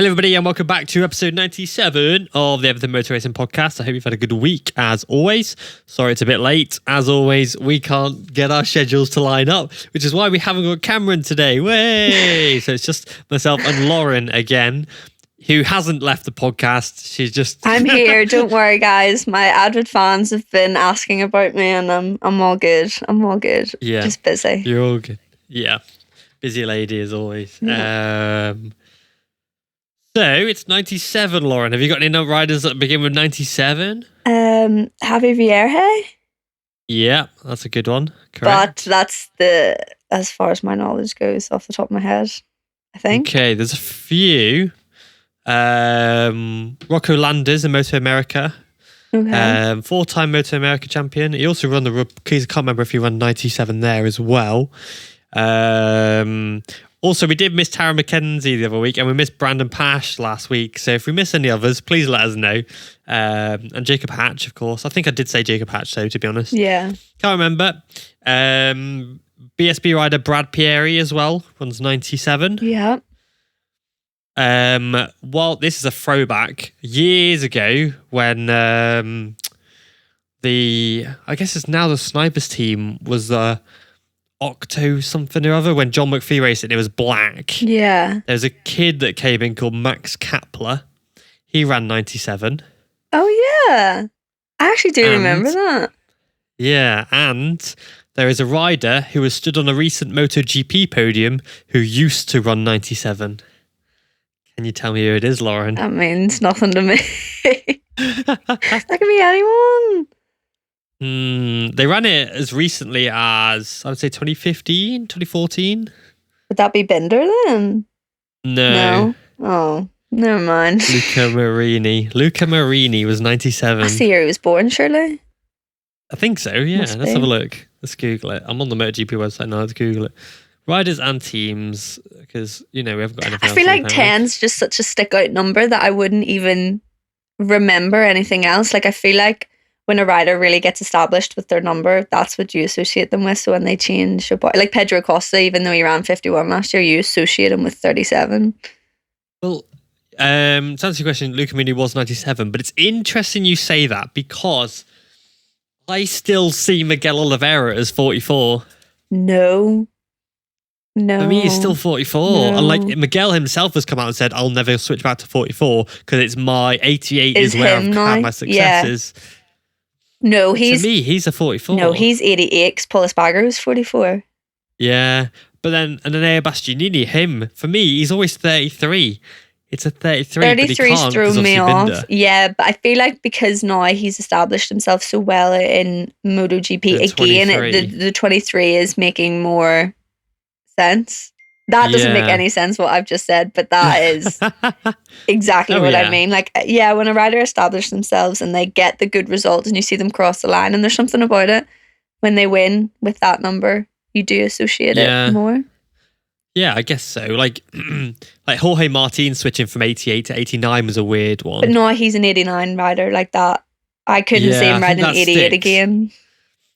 Hello everybody and welcome back to episode 97 of the Everything Moto Racing podcast. I hope you've had a good week as always. Sorry it's a bit late. As always, we can't get our schedules to line up, which is why we haven't got Cameron today. Way! So it's just myself and Lauren again, who hasn't left the podcast. She's just... I'm here. Don't worry, guys. My avid fans have been asking about me and I'm all good. I'm all good. Yeah. Just busy. You're all good. Yeah. Busy lady as always. Yeah. So it's 97, Lauren. Have you got any riders that begin with 97? Javi Vierge. Yeah, that's a good one. Correct. But that's as far as my knowledge goes off the top of my head, I think. Okay, there's a few. Rocco Landers in Moto America. Okay. 4-time Moto America champion. He also run the rookies. I can't remember if he won 97 there as well. Also, we did miss Tara McKenzie the other week, and we missed Brandon Pash last week. So if we miss any others, please let us know. And Jacob Hatch, of course. I think I did say Jacob Hatch, though, to be honest. Yeah. Can't remember. BSB rider Brad Pieri as well, runs 97. Yeah. Well, this is a throwback. Years ago, when I guess it's now the Snipers team was the Octo something or other, when John McPhee raced it, it was black. Yeah. There was a kid that came in called Max Kapler. He ran 97. Oh, yeah. I actually do remember that. Yeah, and there is a rider who has stood on a recent MotoGP podium who used to run 97. Can you tell me who it is, Lauren? That means nothing to me. That could be anyone. They ran it as recently as, I would say, 2015, 2014. Would that be Binder then? No. Oh, never mind. Luca Marini was 97. I see where he was born, surely. I think so, yeah. Must Let's be. have a look. Let's Google it. I'm on the MotoGP website now. Let's Google it. Riders and teams, because, we haven't got anything I else. feel like to 10's just such a stick out number that I wouldn't even remember anything else. Like, I feel like when a rider really gets established with their number, that's what you associate them with. So when they change, like Pedro Costa, even though he ran 51 last year, you associate him with 37. Well, to answer your question, Luca Marini was 97, but it's interesting you say that because I still see Miguel Oliveira as 44. No. For me, he's still 44. No. And like Miguel himself has come out and said, I'll never switch back to 44 because it's my 88 is where I've had my successes. Yeah. No, to me, he's a 44. No, he's 88 because Paul Espargaro is 44. Yeah. But then, and then Bastianini, him, for me, he's always 33. It's a 33, 33's thrown me off. Yeah, but I feel like because now he's established himself so well in MotoGP, the 23 is making more sense. That doesn't make any sense what I've just said, but that is exactly what I mean. Like, yeah, when a rider establishes themselves and they get the good results and you see them cross the line, and there's something about it, when they win with that number, you do associate it more. Yeah, I guess so. Like Jorge Martin switching from 88 to 89 was a weird one. But no, he's an 89 rider like that. I couldn't see him riding 88 sticks. again.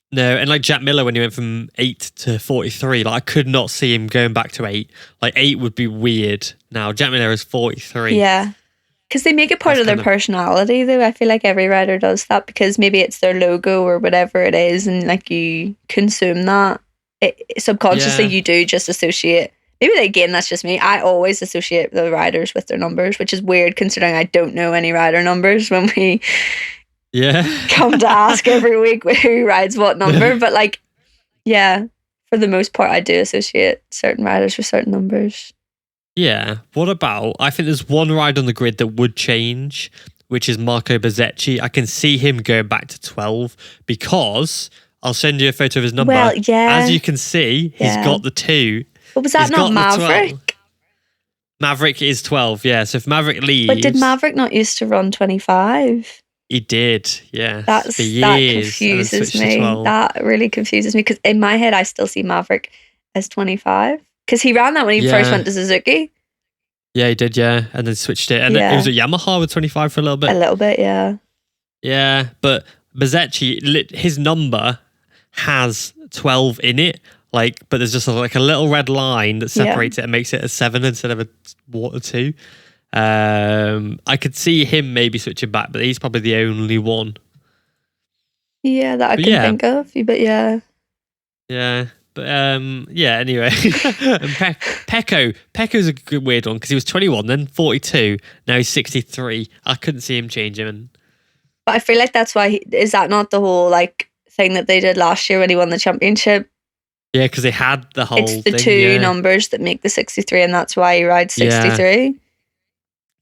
No, and like Jack Miller when he went from 8 to 43, like I could not see him going back to 8. Like 8 would be weird now. Jack Miller is 43. Yeah. Because they make it part of their personality, though. I feel like every rider does that because maybe it's their logo or whatever it is, and like you consume that. Subconsciously, you do just associate. Maybe again, that's just me. I always associate the riders with their numbers, which is weird considering I don't know any rider numbers when we come to ask every week who rides what number. But like, yeah, for the most part, I do associate certain riders with certain numbers. Yeah. What about, I think there's one ride on the grid that would change, which is Marco Bezzecchi. I can see him going back to 12 because I'll send you a photo of his number. Well, yeah. As you can see, he's got the 2. But was that not Maverick? Maverick is 12, yeah. So if Maverick leaves... But did Maverick not used to run 25? He did, yeah. That confuses me. That really confuses me because in my head, I still see Maverick as 25 because he ran that when he first went to Suzuki. Yeah, he did, yeah. And then switched it. And it was at Yamaha with 25 for a little bit. A little bit, yeah. Yeah, but Bezzecchi, his number has 12 in it. But there's just like a little red line that separates it and makes it a 7 instead of a 2. I could see him maybe switching back, but he's probably the only one. Yeah, that I can think of. But yeah. Yeah. But yeah, anyway. And Pecco's a good weird one because he was 21, then 42, now he's 63. I couldn't see him changing. But I feel like that's why, is that not the whole like thing that they did last year when he won the championship? Yeah, because they had the whole It's the thing, two numbers that make the 63, and that's why he rides 63.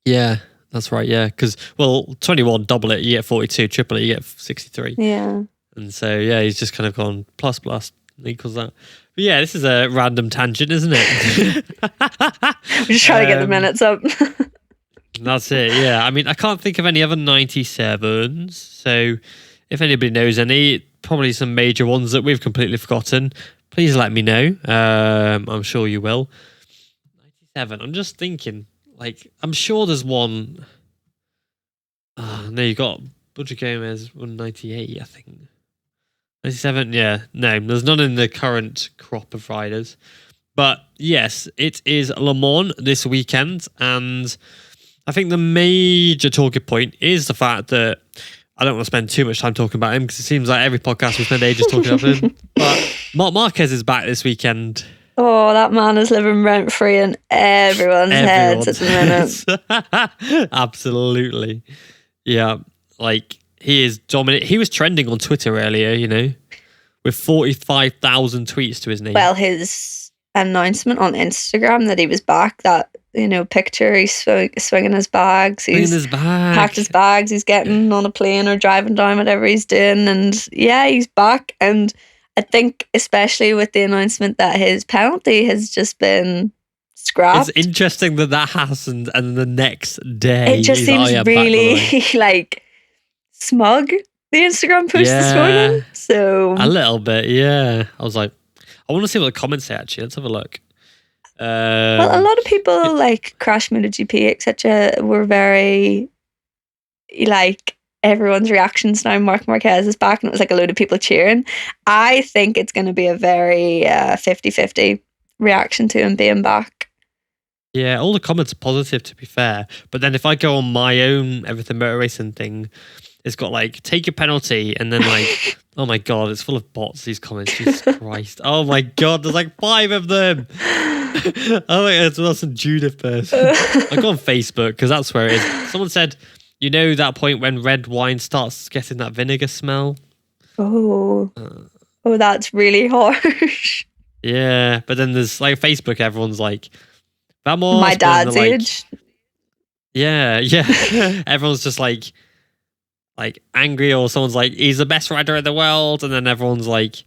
Yeah, that's right, yeah. Because, well, 21, double it, you get 42, triple it, you get 63. Yeah. And so, yeah, he's just kind of gone plus equals that. But yeah, this is a random tangent, isn't it? We're just trying to get the minutes up. That's it, yeah. I mean, I can't think of any other 97s. So if anybody knows any, probably some major ones that we've completely forgotten, please let me know. I'm sure you will. 97, I'm just thinking, like, I'm sure there's one. No, you got Budget Gomez 198, I think. 97, yeah. No, there's none in the current crop of riders. But yes, it is Le Mans this weekend, and I think the major talking point is the fact that I don't want to spend too much time talking about him because it seems like every podcast we spend ages talking about him. But Marc Marquez is back this weekend. Oh, that man is living rent free in everyone's heads at the minute. Absolutely. Yeah, like he is dominant. He was trending on Twitter earlier, you know, with 45,000 tweets to his name. Well, his announcement on Instagram that he was back, that, you know, picture, he's swinging his bags. He's packed his bags. He's getting on a plane or driving down, whatever he's doing. And yeah, he's back. And I think especially with the announcement that his penalty has just been scrapped. It's interesting that happened, and the next day it just seems really like smug, the Instagram post this morning. So a little bit, yeah. I was like, I want to see what the comments say actually. Let's have a look. Well, a lot of people like Crash MotoGP, etc., were very like, everyone's reactions now Marc Marquez is back, and it was like a load of people cheering. I think it's going to be a very 50-50 reaction to him being back. Yeah, all the comments are positive, to be fair. But then if I go on my own Everything Moto Racing thing, it's got like, take your penalty, and then like, oh my God, it's full of bots, these comments. Jesus Christ. Oh my God, there's like 5 of them. Oh my God, it's some Judith person. I go on Facebook because that's where it is. Someone said, you know that point when red wine starts getting that vinegar smell? Oh, that's really harsh. Yeah, but then there's like Facebook, everyone's like, vamos. My dad's age. Yeah. Everyone's just like angry, or someone's like, he's the best rider in the world, and then everyone's like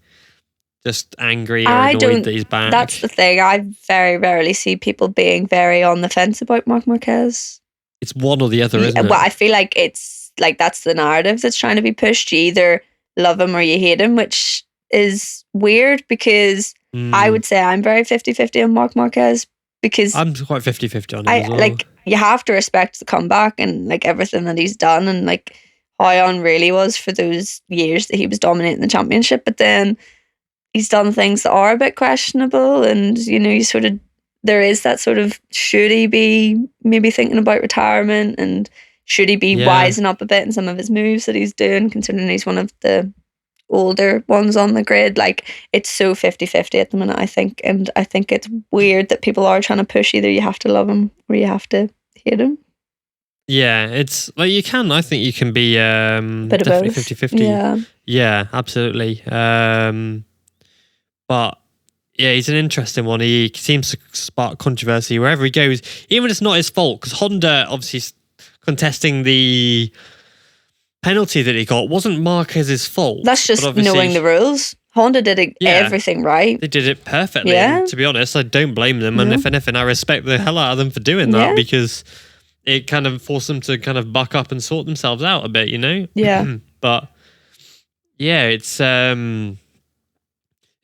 just angry or annoyed that he's back. That's the thing. I very rarely see people being very on the fence about Marc Marquez. It's one or the other, isn't it? Well, I feel like it's like that's the narrative that's trying to be pushed. You either love him or you hate him, which is weird because I would say I'm very 50-50 on Marc Marquez, because I'm quite 50-50 on him as well. Like, you have to respect the comeback and like everything that he's done, and like how unreal he was for those years that he was dominating the championship. But then he's done things that are a bit questionable, and you know, there is that sort of, should he be maybe thinking about retirement, and should he be wising up a bit in some of his moves that he's doing, considering he's one of the older ones on the grid. Like, it's so 50-50 at the minute, I think. And I think it's weird that people are trying to push either you have to love him or you have to hate him. Yeah, it's like I think you can be definitely 50-50. Yeah, absolutely. But yeah, he's an interesting one. He seems to spark controversy wherever he goes, even if it's not his fault, because Honda obviously contesting the penalty that he got wasn't Marquez's fault. That's just knowing the rules. Honda did everything right. They did it perfectly. Yeah. To be honest, I don't blame them. And if anything, I respect the hell out of them for doing that, because it kind of forced them to kind of buck up and sort themselves out a bit, you know? Yeah. But yeah, it's an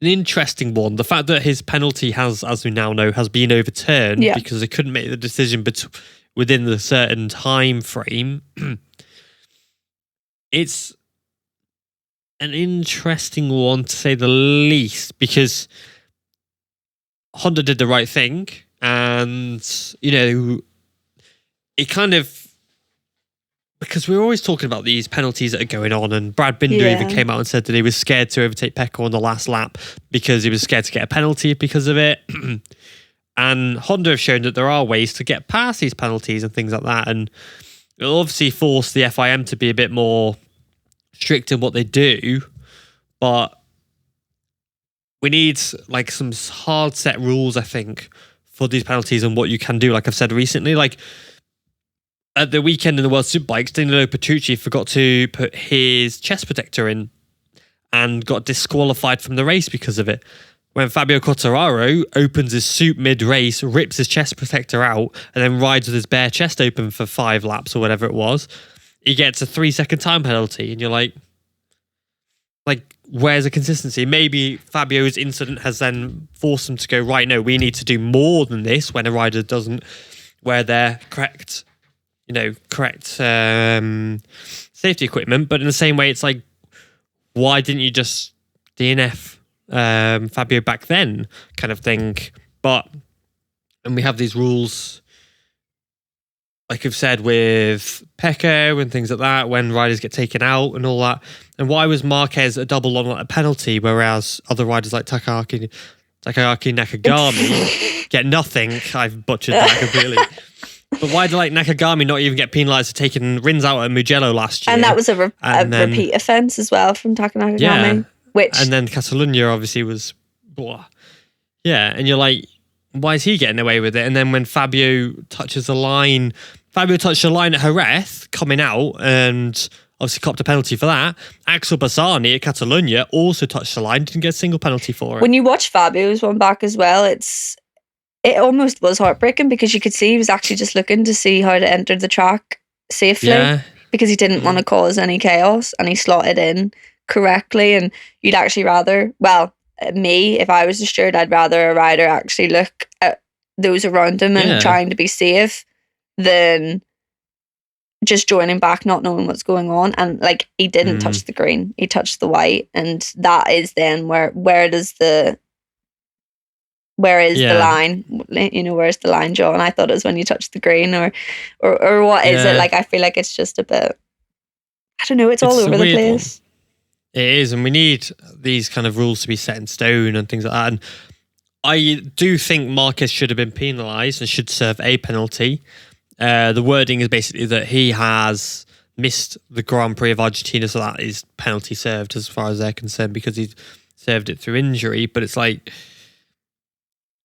interesting one. The fact that his penalty has, as we now know, has been overturned because they couldn't make the decision within the certain time frame. It's an interesting one, to say the least, because Honda did the right thing, and you know, it kind of, because we're always talking about these penalties that are going on, and Brad Binder even came out and said that he was scared to overtake Pecco on the last lap because he was scared to get a penalty because of it. And Honda have shown that there are ways to get past these penalties and things like that, and it'll obviously force the FIM to be a bit more strict in what they do, but we need like some hard set rules, I think, for these penalties and what you can do. Like I've said recently, like at the weekend in the World Superbikes, Danilo Petrucci forgot to put his chest protector in and got disqualified from the race because of it. When Fabio Quartararo opens his suit mid-race, rips his chest protector out, and then rides with his bare chest open for 5 laps or whatever it was, he gets a 3-second time penalty, and you're like, where's the consistency? Maybe Fabio's incident has then forced them to go, right, no, we need to do more than this when a rider doesn't wear their correct safety equipment. But in the same way, it's like, why didn't you just DNF Fabio back then, kind of thing? And we have these rules, like I've said, with Pecco and things like that, when riders get taken out and all that. And why was Marquez a double on a penalty, whereas other riders like Takaaki Nakagami get nothing? I've butchered that completely. But why did Nakagami not even get penalised for taking Rins out at Mugello last year? And that was a repeat offence as well from Taka Nakagami. Yeah. Which... And then Catalunya obviously was... Yeah, and you're like, why is he getting away with it? And then when Fabio touches the line... Fabio touched the line at Jerez coming out and obviously copped a penalty for that. Axel Bassani at Catalunya also touched the line, didn't get a single penalty for it. When you watch Fabio's one back as well, it almost was heartbreaking because you could see he was actually just looking to see how to enter the track safely because he didn't want to cause any chaos, and he slotted in correctly. And you'd actually rather, me, if I was a steward, I'd rather a rider actually look at those around him and trying to be safe than just joining back, not knowing what's going on. And he didn't touch the green, he touched the white, and that is then where is the line? Where's the line, John? I thought it was when you touch the green, or what is it? I feel like it's just a bit, I don't know, it's all over the place. It is, and we need these kind of rules to be set in stone and things like that. And I do think Marquez should have been penalised and should serve a penalty. The wording is basically that he has missed the Grand Prix of Argentina, so that is penalty served as far as they're concerned, because he served it through injury. But it's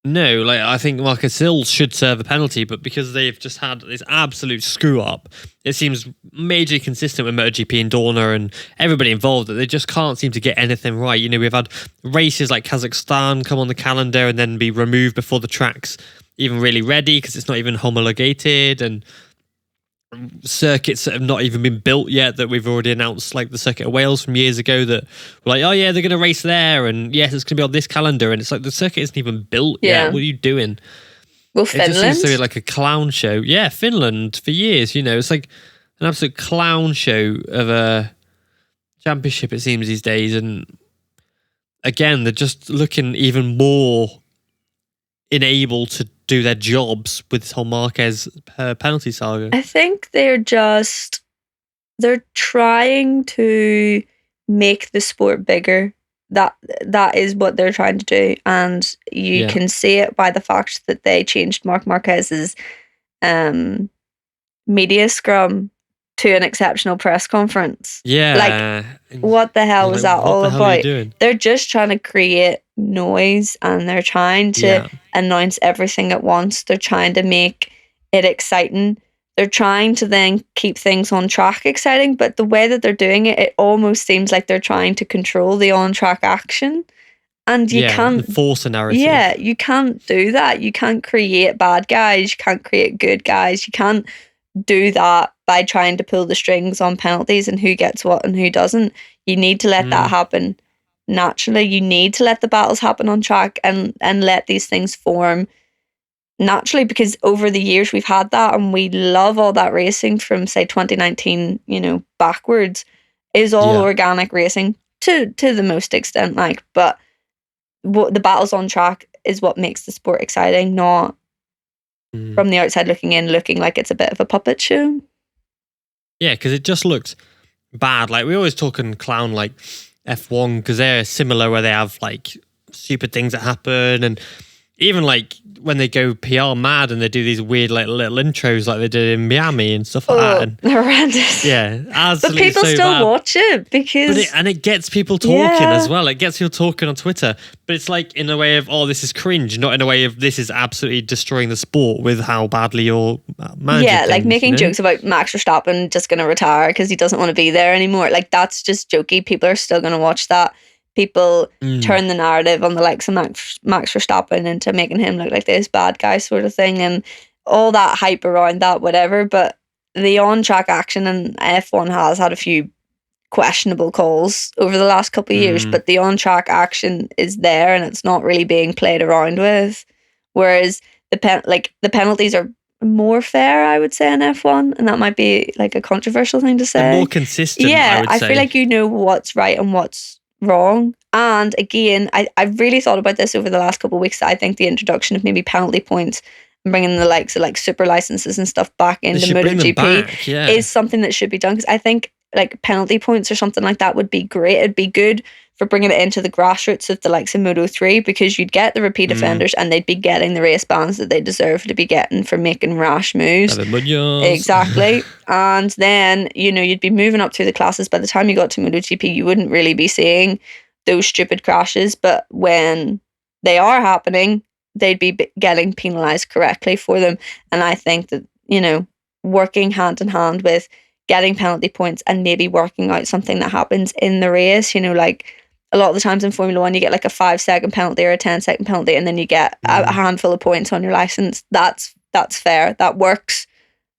no, I think Marquez still should serve a penalty, but because they've just had this absolute screw up, it seems majorly consistent with MotoGP and Dorna and everybody involved that they just can't seem to get anything right. We've had races like Kazakhstan come on the calendar and then be removed before the track's even really ready because it's not even homologated, and circuits that have not even been built yet that we've already announced, like the circuit of Wales from years ago, that were like, oh yeah, they're going to race there, and yes, it's going to be on this calendar, and it's like the circuit isn't even built yet. What are you doing? Well, Finland? It just seems to be like a clown show. Yeah, Finland for years, it's like an absolute clown show of a championship, it seems, these days. And again, they're just looking even more unable to do their jobs with this whole Marquez penalty saga. I think they're trying to make the sport bigger. That is what they're trying to do, and you can see it by the fact that they changed Marc Marquez's media scrum to an exceptional press conference. Yeah. What the hell was that all about? They're just trying to create noise, and they're trying to announce everything at once. They're trying to make it exciting. They're trying to then keep things on track exciting, but the way that they're doing it, it almost seems like they're trying to control the on-track action. And you can't force a narrative. Yeah, you can't do that. You can't create bad guys. You can't create good guys. You can't do that by trying to pull the strings on penalties and who gets what and who doesn't. You need to let that happen naturally. You need to let the battles happen on track and let these things form naturally, because over the years we've had that, and we love all that racing from, say, 2019, backwards is all organic racing to the most extent, but what the battles on track is what makes the sport exciting, not from the outside looking in, looking like it's a bit of a puppet show. Yeah, because it just looked bad. Like, we always talk and clown like F1 because they're similar, where they have like stupid things that happen, and even like when they go PR mad and they do these weird like little intros like they did in Miami and stuff like that. And, they're horrendous. Yeah, absolutely. But people still bad. watch it because... And it gets people talking as well. It gets people talking on Twitter. But it's like in a way of, oh, this is cringe, not in a way of this is absolutely destroying the sport with how badly you're managing things, like making jokes about Max Verstappen just going to retire because he doesn't want to be there anymore. Like, that's just jokey. People are still going to watch that. People turn the narrative on the likes of Max Verstappen into making him look like this bad guy sort of thing, and all that hype around that, whatever. But the on-track action in F1 has had a few questionable calls over the last couple of years, but the on-track action is there and it's not really being played around with. Whereas the penalties are more fair, I would say, in F1, and that might be like a controversial thing to say. They're more consistent. Yeah, I feel like you know what's right and what's wrong. And again, I've really thought about this over the last couple of weeks. I think the introduction of maybe penalty points and bringing the likes of like super licenses and stuff back into MotoGP is something that should be done, because I think like penalty points or something like that would be great. It'd be good for bringing it into the grassroots of the likes of Moto3, because you'd get the repeat offenders and they'd be getting the race bans that they deserve to be getting for making rash moves. Exactly. And then, you'd be moving up through the classes. By the time you got to MotoGP, you wouldn't really be seeing those stupid crashes, but when they are happening, they'd be getting penalised correctly for them. And I think that, working hand in hand with getting penalty points and maybe working out something that happens in the race, like a lot of the times in Formula 1 you get like a 5-second penalty or a 10-second penalty, and then you get a handful of points on your licence. That's fair, that works.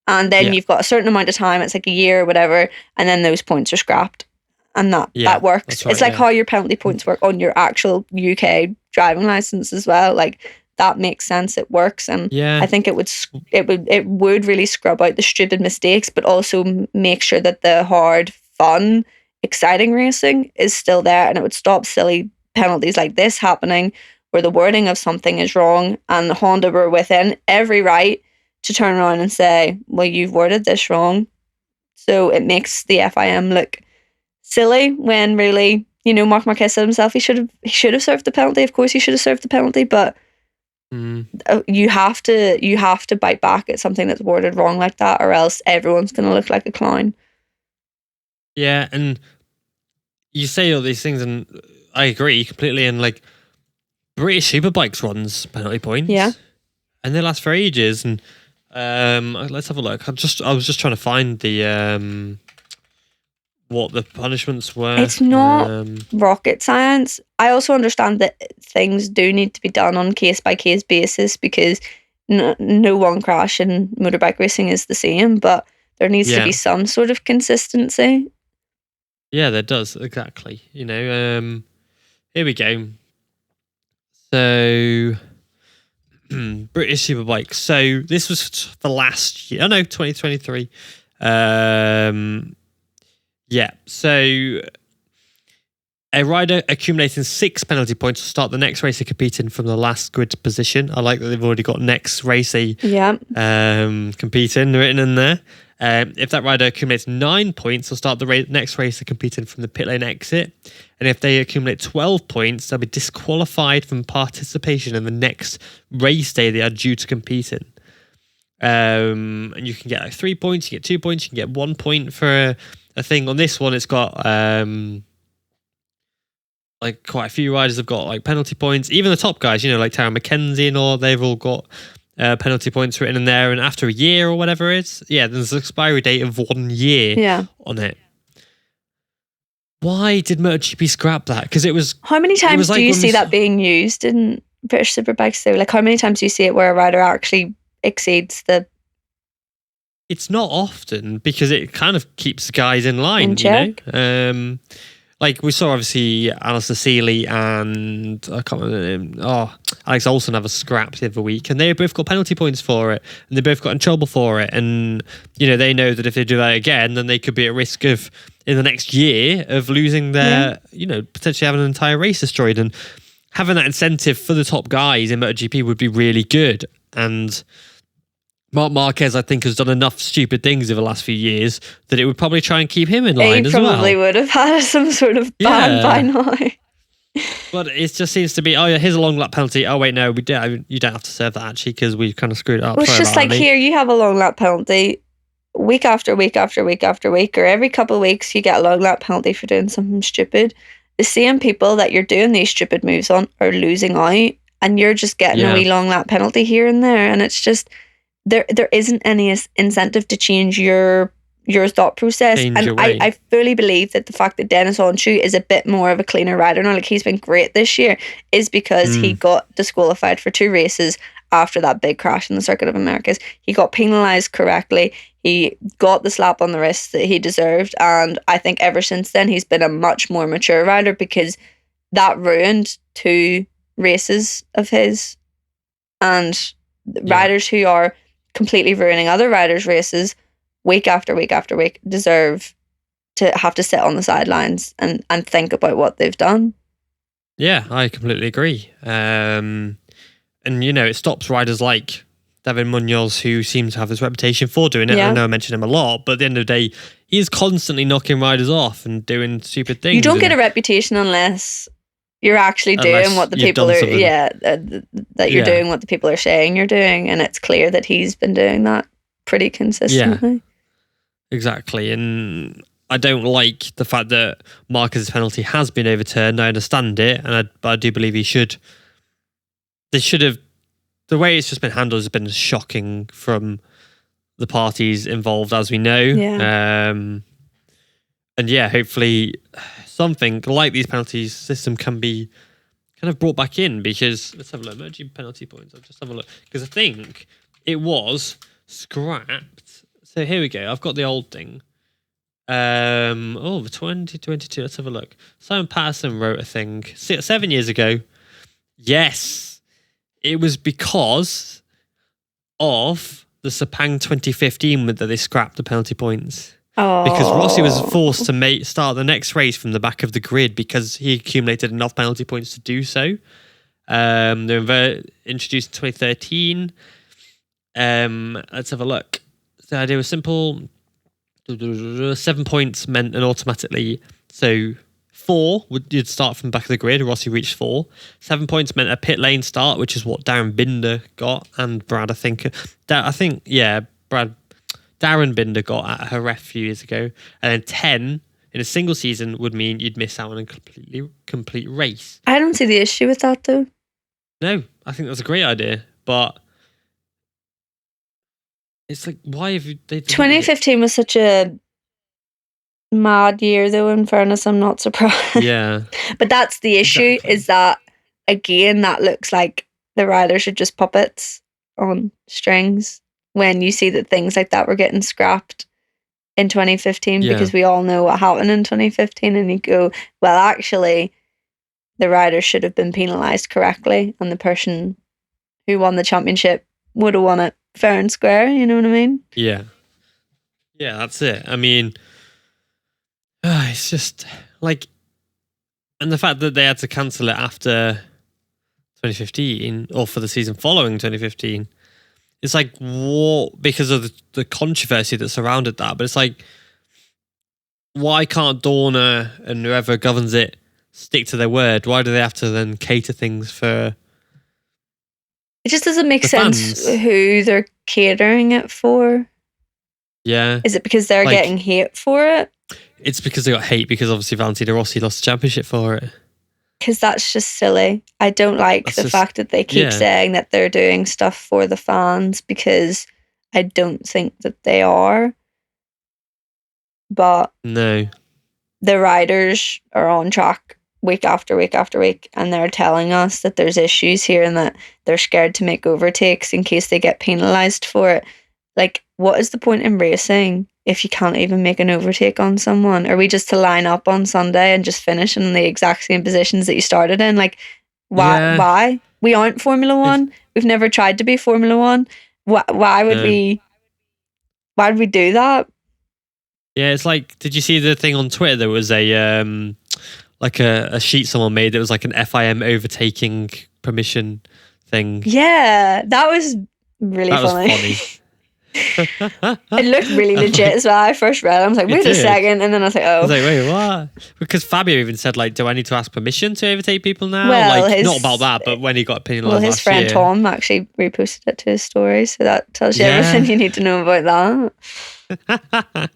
And then you've got a certain amount of time, it's like a year or whatever, and then those points are scrapped, and that works. Right, it's like how your penalty points work on your actual UK driving licence as well. Like, that makes sense, it works, and I think it would really scrub out the stupid mistakes, but also make sure that the hard, fun, exciting racing is still there, and it would stop silly penalties like this happening where the wording of something is wrong, and Honda were within every right to turn around and say, well, you've worded this wrong. So it makes the FIM look silly, when really, Marc Marquez said himself he should have served the penalty. Of course he should have served the penalty, but you have to bite back at something that's worded wrong like that, or else everyone's going to look like a clown. Yeah, and you say all these things, and I agree completely. And like, British Superbikes runs penalty points, and they last for ages. And let's have a look. I was just trying to find the what the punishments were. It's not rocket science. I also understand that things do need to be done on case-by-case basis, because no one crash in motorbike racing is the same, but there needs to be some sort of consistency. Yeah, there does, exactly. Here we go. So, British Superbike. So, this was for last year. 2023. Yeah, so a rider accumulating 6 penalty points will start the next race competing from the last grid position. I like that they've already got next race competing written in there. If that rider accumulates 9 points, they'll start the next race competing from the pit lane exit. And if they accumulate 12 points, they'll be disqualified from participation in the next race day they are due to compete in. And you can get like 3 points, you get 2 points, you can get 1 point for a thing. On this one, it's got like quite a few riders have got like penalty points. Even the top guys, like Tara McKenzie and all, they've all got penalty points written in there. And after a year or whatever it is, there's an expiry date of 1 year on it. Why did MotoGP scrap that? Because it was... How many times do you see that being used in British Superbikes though? Like, how many times do you see it where a rider actually exceeds the... It's not often, because it kind of keeps guys in line, like we saw obviously Alistair Seeley and I can't remember the name. Alex Olsen have a scrap the other week, and they both got penalty points for it, and they both got in trouble for it. And they know that if they do that again, then they could be at risk of, in the next year, of losing their, potentially having an entire race destroyed. And having that incentive for the top guys in MotoGP would be really good. And Marc Marquez, I think, has done enough stupid things over the last few years that it would probably try and keep him in line as well. He probably would have had some sort of ban by now. But it just seems to be, oh yeah, here's a long lap penalty. Oh wait, no, you don't have to serve that actually because we kind of screwed it up. Well, it's just like, here, you have a long lap penalty week after week after week after week, or every couple of weeks you get a long lap penalty for doing something stupid. The same people that you're doing these stupid moves on are losing out, and you're just getting a wee long lap penalty here and there, and it's just there isn't any incentive to change your thought process. I fully believe that the fact that Dennis Onshu is a bit more of a cleaner rider now, like he's been great this year, is because he got disqualified for 2 races after that big crash in the Circuit of Americas. He got penalised correctly. He got the slap on the wrist that he deserved, and I think ever since then he's been a much more mature rider, because that ruined 2 races of his. And riders who are completely ruining other riders' races week after week after week deserve to have to sit on the sidelines and think about what they've done. Yeah, I completely agree. And, it stops riders like David Munoz, who seems to have this reputation for doing it. Yeah. I know I mention him a lot, but at the end of the day, he's constantly knocking riders off and doing stupid things. You don't get a reputation unless you're actually doing what the people are, that you're doing what the people are saying you're doing, and it's clear that he's been doing that pretty consistently. Yeah, exactly, and I don't like the fact that Marquez's penalty has been overturned. I understand it, and I do believe they should have. The way it's just been handled has been shocking from the parties involved, as we know. Yeah. And hopefully something like these penalties system can be kind of brought back in, because let's have a look. Emerging penalty points. I'll just have a look, because I think it was scrapped. So here we go. I've got the old thing. The 2022. Let's have a look. Simon Patterson wrote a thing 7 years ago. Yes, it was because of the Sepang 2015 that they scrapped the penalty points. Because Rossi was forced to start the next race from the back of the grid because he accumulated enough penalty points to do so. They were introduced in 2013. Let's have a look. The idea was simple. 7 points meant an automatically. So 4 you'd start from the back of the grid. Rossi reached 4. 7 points meant a pit lane start, which is what Darren Binder got, and Brad, Darren Binder got at her ref a few years ago. And then 10 in a single season would mean you'd miss out on a complete race. I don't see the issue with that, though. No, I think that's a great idea, but it's like, why have you... 2015 was such a mad year, though, in fairness. I'm not surprised. Yeah. But that's the issue, is that, again, that looks like the riders are just puppets on strings when you see that things like that were getting scrapped in 2015, because we all know what happened in 2015, and you go, well, actually, the riders should have been penalised correctly, and the person who won the championship would have won it fair and square, you know what I mean? Yeah. Yeah, that's it. I mean, it's just like, and the fact that they had to cancel it after 2015 or for the season following 2015, it's like, what? Because of the controversy that surrounded that. But it's like, why can't Dorna and whoever governs it stick to their word? Why do they have to then cater things for... It just doesn't make sense who they're catering it for. Yeah. Is it because they're getting hate for it? It's because they got hate because obviously Valentino Rossi lost the championship for it. Because that's just silly. I don't like the fact that they keep saying that they're doing stuff for the fans, because I don't think that they are. But no, the riders are on track week after week after week, and they're telling us that there's issues here and that they're scared to make overtakes in case they get penalised for it. Like, what is the point in racing if you can't even make an overtake on someone? Are we just to line up on Sunday and just finish in the exact same positions that you started in? Like, why? We aren't Formula One. We've never tried to be Formula One. Why would we do that? Yeah, it's like, did you see the thing on Twitter? There was a sheet someone made that was like an FIM overtaking permission thing. Yeah, that was really funny. It looked really legit as well. I first read it. I was like, wait a second. And then I was like, oh. I was like, wait, what? Because Fabio even said, like, do I need to ask permission to overtake people now? Well, like, not about that, but when he got penalised last year. Well, his friend Tom actually reposted it to his story. So that tells you everything you need to know about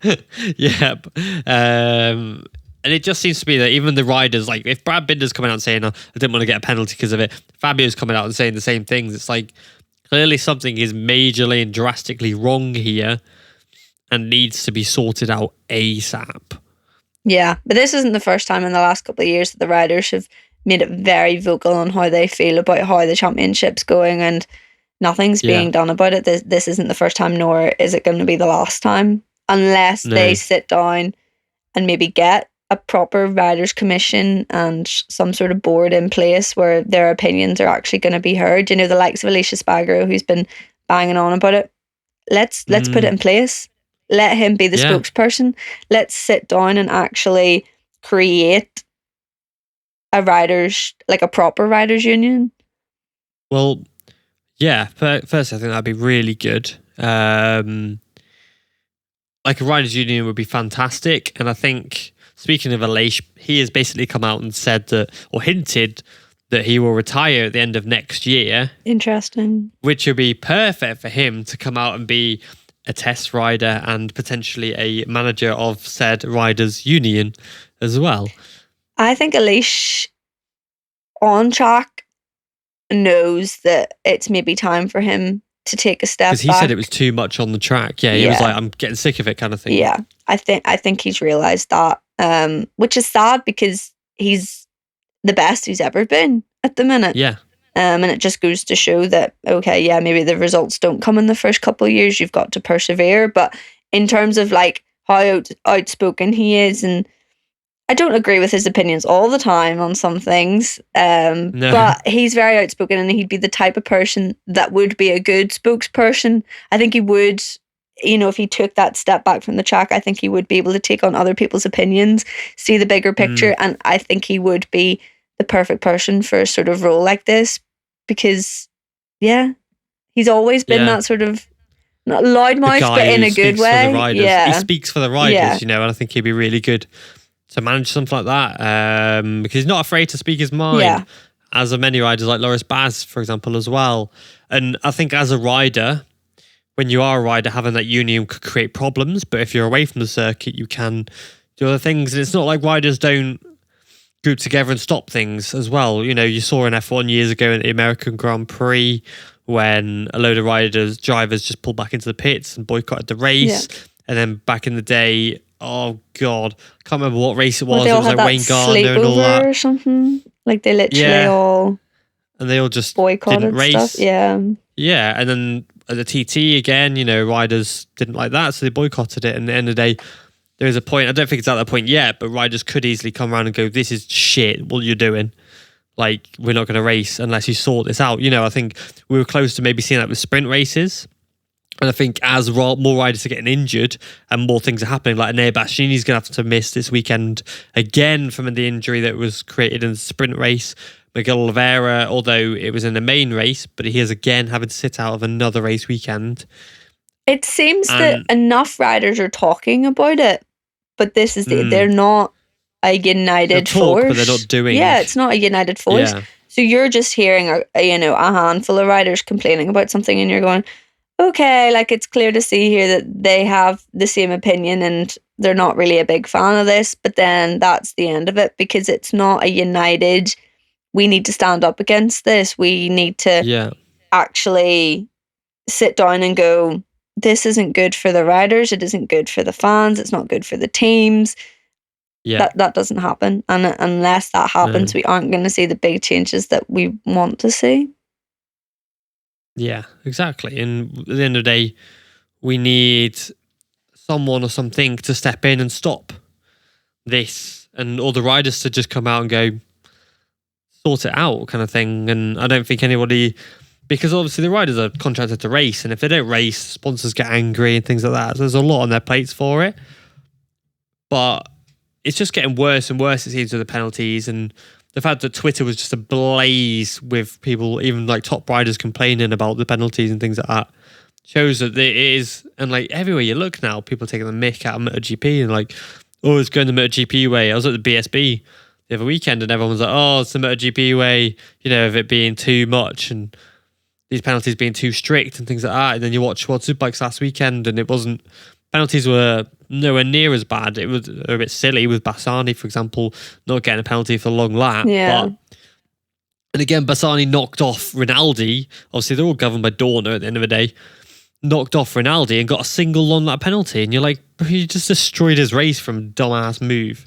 that. Yep. And it just seems to be that even the riders, like, if Brad Binder's coming out and saying, oh, I didn't want to get a penalty because of it, Fabio's coming out and saying the same things. It's like, clearly something is majorly and drastically wrong here and needs to be sorted out ASAP. Yeah, but this isn't the first time in the last couple of years that the riders have made it very vocal on how they feel about how the championship's going, and nothing's being done about it. This isn't the first time, nor is it going to be the last time, unless they sit down and maybe get a proper riders commission and some sort of board in place where their opinions are actually going to be heard. You know, the likes of Alicia Spagro, who's been banging on about it. Let's put it in place. Let him be the spokesperson. Let's sit down and actually create a proper riders union. Well, yeah. First, I think that'd be really good. Like a riders union would be fantastic, and I think. Speaking of Aleix, he has basically come out and said that, or hinted that he will retire at the end of next year. Interesting. Which would be perfect for him to come out and be a test rider and potentially a manager of said riders' union as well. I think Aleix on track knows that it's maybe time for him to take a step back. Because he said it was too much on the track. Yeah, he was like, I'm getting sick of it kind of thing. Yeah, I think he's realised that. Which is sad because he's the best he's ever been at the minute. Yeah. And it just goes to show that, okay, yeah, maybe the results don't come in the first couple of years. You've got to persevere. But in terms of like how outspoken he is, and I don't agree with his opinions all the time on some things, but he's very outspoken, and he'd be the type of person that would be a good spokesperson. I think he would. You know, if he took that step back from the track, I think he would be able to take on other people's opinions, see the bigger picture, and I think he would be the perfect person for a sort of role like this because, he's always been that sort of, not loudmouth, but in a good way. He speaks for the riders, you know, and I think he'd be really good to manage something like that because he's not afraid to speak his mind, as are many riders like Loris Baz, for example, as well. And I think as a rider, when you are a rider, having that union could create problems, but if you're away from the circuit, you can do other things. And it's not like riders don't group together and stop things as well. You know, you saw in F1 years ago in the American Grand Prix when a load of drivers just pulled back into the pits and boycotted the race. Yeah. And then back in the day, oh God, I can't remember what race it was. It was like Wayne Gardner and all that. Or something. Like they literally all... And they all just boycotted didn't race. Stuff. Yeah. Yeah, and then at the TT again, you know, riders didn't like that, so they boycotted it. And at the end of the day, there is a point, I don't think it's at that point yet, but riders could easily come around and go, this is shit, what you're doing. Like, we're not going to race unless you sort this out. You know, I think we were close to maybe seeing that with sprint races. And I think as more riders are getting injured and more things are happening, like Anea Bastianini's going to have to miss this weekend again from the injury that was created in the sprint race. Miguel Oliveira, although it was in the main race, but he is again having to sit out of another race weekend. It seems that enough riders are talking about it, but this is they're not a united force. But they're not doing. Yeah, it's not a united force. Yeah. So you're just hearing a handful of riders complaining about something, and you're going, okay, like it's clear to see here that they have the same opinion and they're not really a big fan of this. But then that's the end of it because it's not a united. We need to stand up against this. We need to actually sit down and go, this isn't good for the riders. It isn't good for the fans. It's not good for the teams. Yeah. That doesn't happen. And unless that happens, we aren't going to see the big changes that we want to see. Yeah, exactly. And at the end of the day, we need someone or something to step in and stop this. And all the riders to just come out and go, sort it out kind of thing. And I don't think anybody, because obviously the riders are contracted to race, and if they don't race, sponsors get angry and things like that. So there's a lot on their plates for it. But it's just getting worse and worse, it seems, with the penalties, and the fact that Twitter was just ablaze with people, even like top riders, complaining about the penalties and things like that. shows that it is, and like everywhere you look now, people are taking the mick out of MotoGP and like, oh, it's going the MotoGP way. I was at the BSB the other weekend and everyone was like, oh, it's the MotoGP way, of it being too much and these penalties being too strict and things like that. And then you watch World Superbikes last weekend and penalties were nowhere near as bad. It was a bit silly with Bassani, for example, not getting a penalty for a long lap. Yeah. And again, Bassani knocked off Rinaldi. Obviously, they're all governed by Dorna at the end of the day. Knocked off Rinaldi and got a single long lap penalty. And you're like, you just destroyed his race from a dumbass move.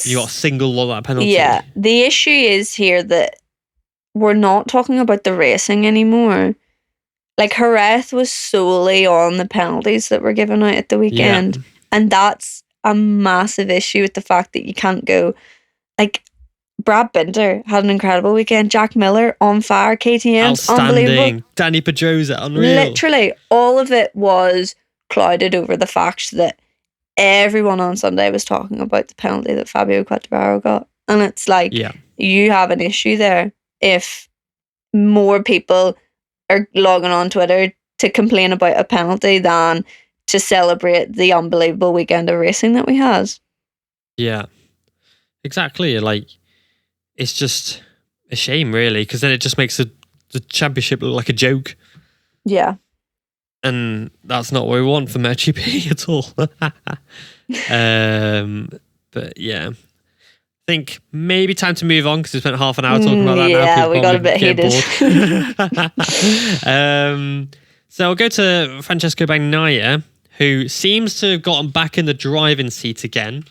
You got a single long lap penalty. Yeah. The issue is here that we're not talking about the racing anymore. Like, Jerez was solely on the penalties that were given out at the weekend. Yeah. And that's a massive issue with the fact that you can't go. Like, Brad Binder had an incredible weekend. Jack Miller on fire. KTM, unbelievable. Danny Pedrosa, unreal. Literally, all of it was clouded over the fact that everyone on Sunday was talking about the penalty that Fabio Quartararo got. And it's like, you have an issue there if more people are logging on Twitter to complain about a penalty than to celebrate the unbelievable weekend of racing that we had. Yeah, exactly. Like, it's just a shame, really, because then it just makes the championship look like a joke. Yeah. And that's not what we want for MotoGP at all. But yeah, I think maybe time to move on because we spent half an hour talking about that. Yeah, we got a bit heated. So I'll go to Francesco Bagnaia, who seems to have gotten back in the driving seat again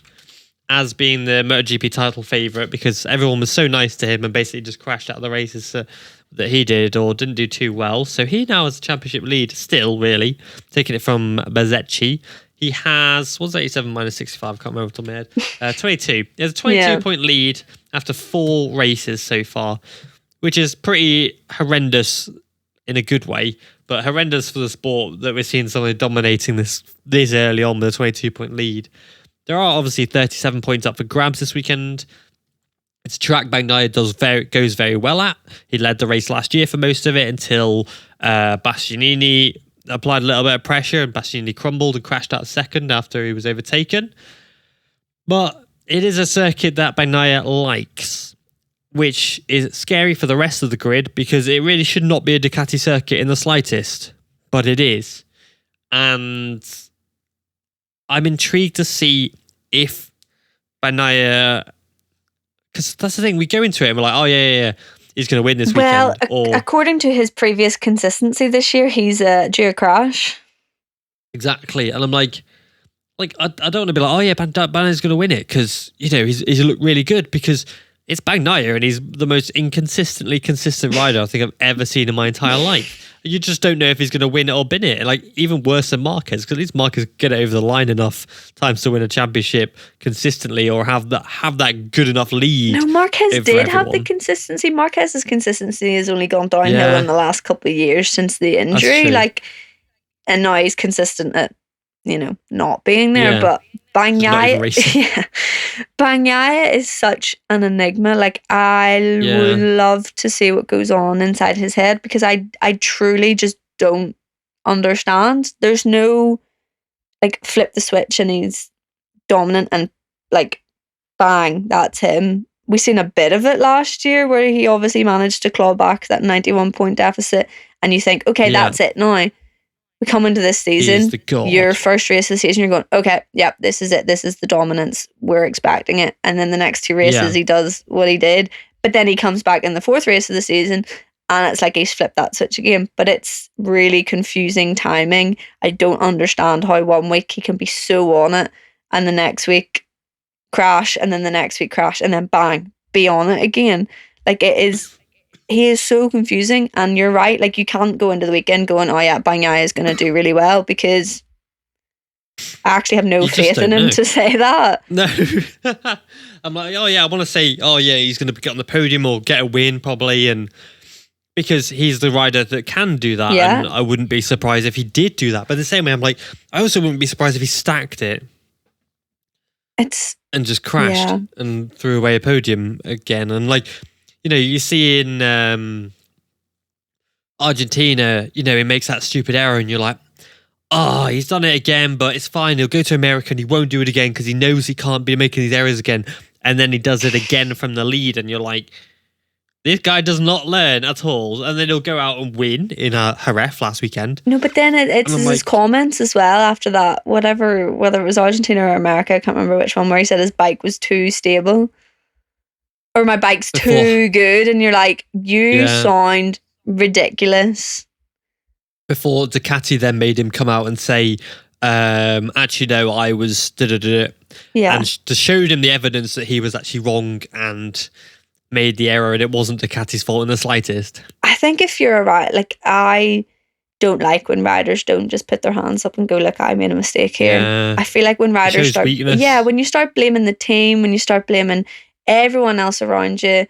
as being the MotoGP title favourite because everyone was so nice to him and basically just crashed out of the races that he did or didn't do too well. So he now has a championship lead still, really, taking it from Bezzecchi. He has, what's 87 minus 65? I can't remember off the top of my head. 22. He has a 22-point lead after 4 races so far, which is pretty horrendous in a good way, but horrendous for the sport that we're seeing someone dominating this early on with a 22-point lead. There are obviously 37 points up for grabs this weekend. It's a track Bagnaia goes very well at. He led the race last year for most of it until Bastianini applied a little bit of pressure and Bastianini crumbled and crashed out second after he was overtaken. But it is a circuit that Bagnaia likes, which is scary for the rest of the grid because it really should not be a Ducati circuit in the slightest, but it is. And I'm intrigued to see if Bagnaia, because that's the thing, we go into it and we're like, oh yeah, he's going to win this weekend. Well, according to his previous consistency this year, he's due a crash. Exactly. And I'm like I don't want to be like, oh yeah, Bagnaia's going to win it because, he's looked really good because it's Bagnaia and he's the most inconsistently consistent rider I think I've ever seen in my entire life. You just don't know if he's going to win it or bin it. Like, even worse than Marquez, because at least Marquez get it over the line enough times to win a championship consistently or have that good enough lead. No, Marquez did have the consistency. Marquez's consistency has only gone downhill in the last couple of years since the injury. And now he's consistent at, not being there. Yeah. But Bagnaia is such an enigma. Like, I would love to see what goes on inside his head because I truly just don't understand. There's no flip the switch and he's dominant and bang, that's him. We seen a bit of it last year where he obviously managed to claw back that 91-point deficit and you think, okay, that's it now. We come into this season, your first race of the season, you're going, okay, this is it. This is the dominance. We're expecting it. And then the next 2 races, he does what he did. But then he comes back in the 4th race of the season and it's like he's flipped that switch again. But it's really confusing timing. I don't understand how 1 week he can be so on it and the next week crash and then the next week crash and then bang, be on it again. He is so confusing, and you're right. You can't go into the weekend going, "Oh yeah, Bagnaia is going to do really well," because I actually have no faith in him to say that. No, I'm like, oh yeah, I want to say, oh yeah, he's going to get on the podium or get a win probably, and because he's the rider that can do that, and I wouldn't be surprised if he did do that. But the same way, I'm like, I also wouldn't be surprised if he stacked it. And just crashed and threw away a podium again, and you see in Argentina, he makes that stupid error and you're like, oh, he's done it again, but it's fine. He'll go to America and he won't do it again because he knows he can't be making these errors again. And then he does it again from the lead and you're like, this guy does not learn at all. And then he'll go out and win in Jerez last weekend. No, but then it's his comments as well after that, whether it was Argentina or America, I can't remember which one, where he said his bike was too stable. Or my bike's too good. And you're like, you sound ridiculous. Before Ducati then made him come out and say, actually, no, I was Yeah. And just showed him the evidence that he was actually wrong and made the error and it wasn't Ducati's fault in the slightest. I think if you're I don't like when riders don't just put their hands up and go, look, I made a mistake here. Yeah. I feel like when riders start, weakness. When you start blaming the team, when you start blaming everyone else around you,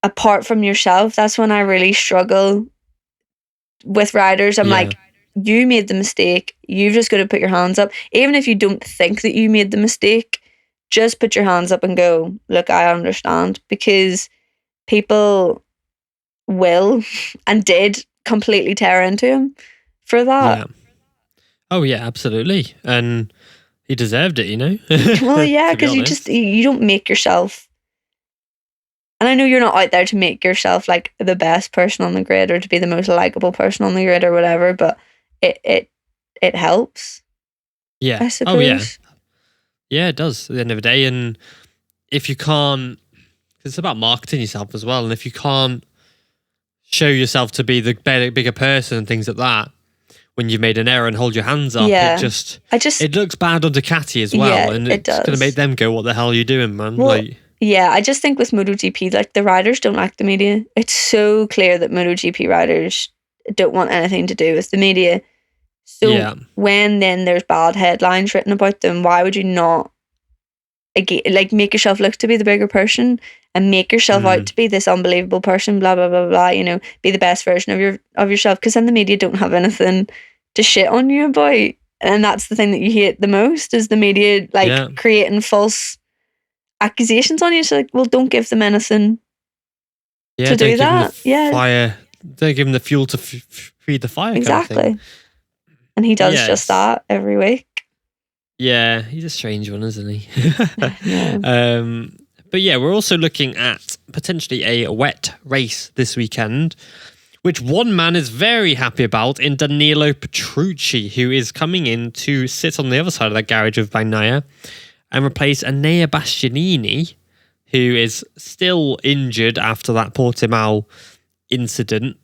apart from yourself, that's when I really struggle with riders. I'm like, you made the mistake. You've just got to put your hands up. Even if you don't think that you made the mistake, just put your hands up and go, look, I understand. Because people will and did completely tear into him for that. Yeah. Oh, yeah, absolutely. And he deserved it, Well, yeah, because you don't make yourself. And I know you're not out there to make yourself like the best person on the grid or to be the most likable person on the grid or whatever, but it helps. Yeah. I suppose. Oh, yeah. Yeah, it does at the end of the day. And if you can't, it's about marketing yourself as well. And if you can't show yourself to be the bigger person and things like that, when you've made an error and hold your hands up, it looks bad on Ducati as well. And it's going to make them go, what the hell are you doing, man? Well, yeah, I just think with MotoGP, like the riders don't like the media. It's so clear that MotoGP riders don't want anything to do with the media. So when then there's bad headlines written about them, why would you not make yourself look to be the bigger person and make yourself out to be this unbelievable person, blah, blah, blah, blah, be the best version of yourself, because then the media don't have anything to shit on you about. And that's the thing that you hate the most, is the media creating false accusations on you. So well, don't give them anything to do that. Fire. Don't give them the fuel to feed the fire. Exactly. Kind of thing. And he does just that every week. Yeah, he's a strange one, isn't he? But yeah, we're also looking at potentially a wet race this weekend, which one man is very happy about in Danilo Petrucci, who is coming in to sit on the other side of that garage of Bagnaia and replace Enea Bastianini, who is still injured after that Portimao incident.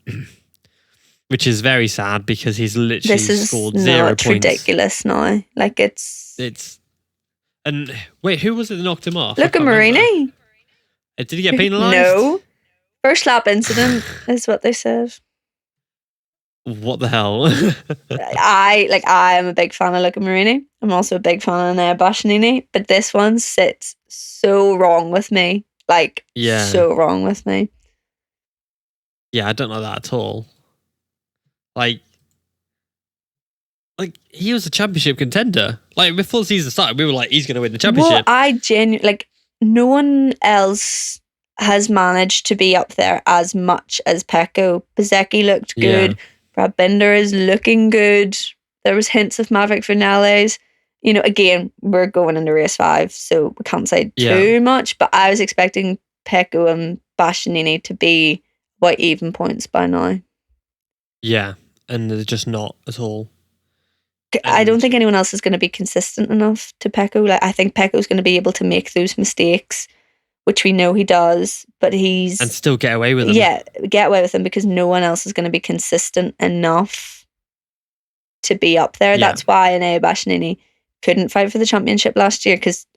Which is very sad because he's literally scored 0 points. It's ridiculous now. Like it's. And wait, who was it that knocked him off? Luca Marini. Did he get penalised? No. First lap incident is what they said. What the hell? I am a big fan of Luca Marini. I'm also a big fan of Bastianini, but this one sits so wrong with me. So wrong with me. Yeah, I don't know that at all. Like he was a championship contender. Like before the season started, we were like, he's going to win the championship. Well, I genuinely no one else has managed to be up there as much as Pecco. Bezzecchi looked good. Brad Binder is looking good. There was hints of Maverick Vinales. Again, we're going into race 5, so we can't say too much. But I was expecting Pecco and Bastianini to be about even points by now. Yeah, and they're just not at all. I don't think anyone else is going to be consistent enough to Pecco. I think Pecco's going to be able to make those mistakes, which we know he does, but and still get away with them. Yeah, get away with them because no one else is going to be consistent enough to be up there. Yeah. That's why Enea Bastianini couldn't fight for the championship last year, because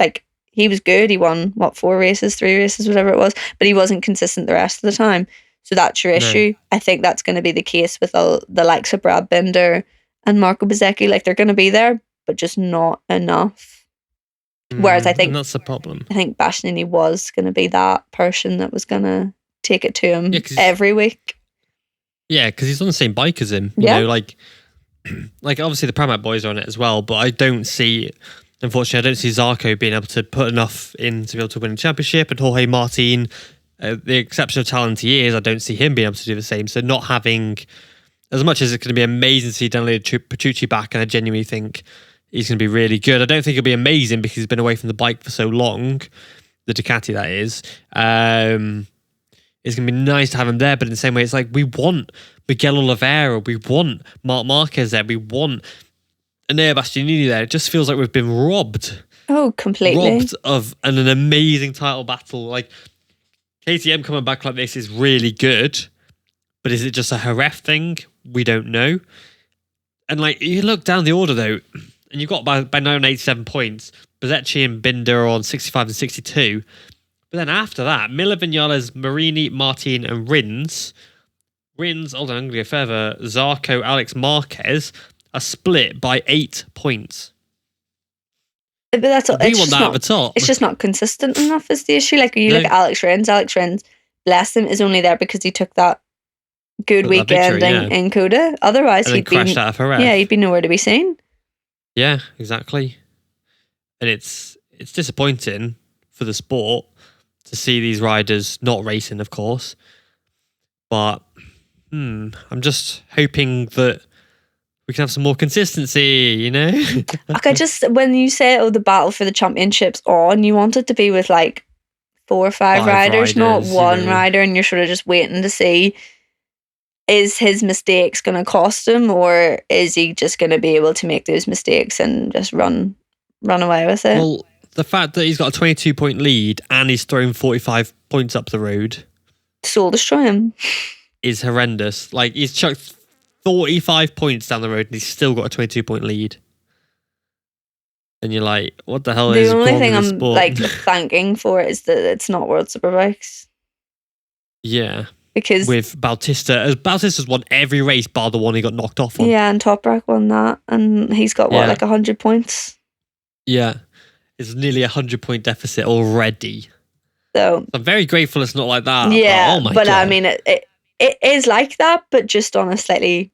he was good. He won 3 races, whatever it was, but he wasn't consistent the rest of the time. So that's your issue. No. I think that's going to be the case with all the likes of Brad Binder and Marco Bezzecchi. They're going to be there, but just not enough. Whereas I think that's the problem. I think Bastianini was going to be that person that was going to take it to him every week. Yeah, because he's on the same bike as him. You know, obviously the Pramac boys are on it as well, but unfortunately, I don't see Zarco being able to put enough in to be able to win a championship, and Jorge Martin the exceptional talent he is, I don't see him being able to do the same. So not having, as much as it's going to be amazing to see Daniele Petrucci back, and I genuinely think he's going to be really good. I don't think it'll be amazing because he's been away from the bike for so long, the Ducati that is. It's going to be nice to have him there, but in the same way, it's like we want Miguel Oliveira, we want Marc Marquez there, we want Enea Bastianini there. It just feels like we've been robbed. Oh, completely. Robbed of an amazing title battle. Like, KTM coming back like this is really good, but is it just a Jerez thing? We don't know. And like, you look down the order though, and you've got by now 87 points, Bezzecchi and Binder are on 65 and 62. But then after that, Miller, Vinales, Marini, Martin, and Rins, hold on, I'm going to go further, Zarco, Alex Marquez are split by 8 points. But that's all. We want that at the top. It's just not consistent enough is the issue. Like, you look at Alex Rins, bless him, is only there because he took that good weekend in Coda. Otherwise, he'd crashed out of Jerez. Yeah, he'd be nowhere to be seen. Yeah, exactly. And it's disappointing for the sport to see these riders not racing, of course. But I'm just hoping that we can have some more consistency, you know? Like, when you say, the battle for the championships on, you want it to be with like 4 or 5 riders, not one rider, and you're sort of just waiting to see, is his mistakes going to cost him, or is he just going to be able to make those mistakes and just run away with it? Well, the fact that he's got a 22-point lead and he's thrown 45 points up the road, soul destroy him, is horrendous. Like, he's chucked 45 points down the road and he's still got a 22-point lead. And you're like, what the hell is wrong with this sport? The only thing I'm like thanking for is that it's not World Superbikes. Yeah. Because with Bautista, Bautista's won every race bar the one he got knocked off on. Yeah, and Toprak won that, and he's got like 100 points. Yeah, it's nearly 100-point deficit already. So I'm very grateful it's not like that. Yeah, oh my God. I mean, it is like that, but just on a slightly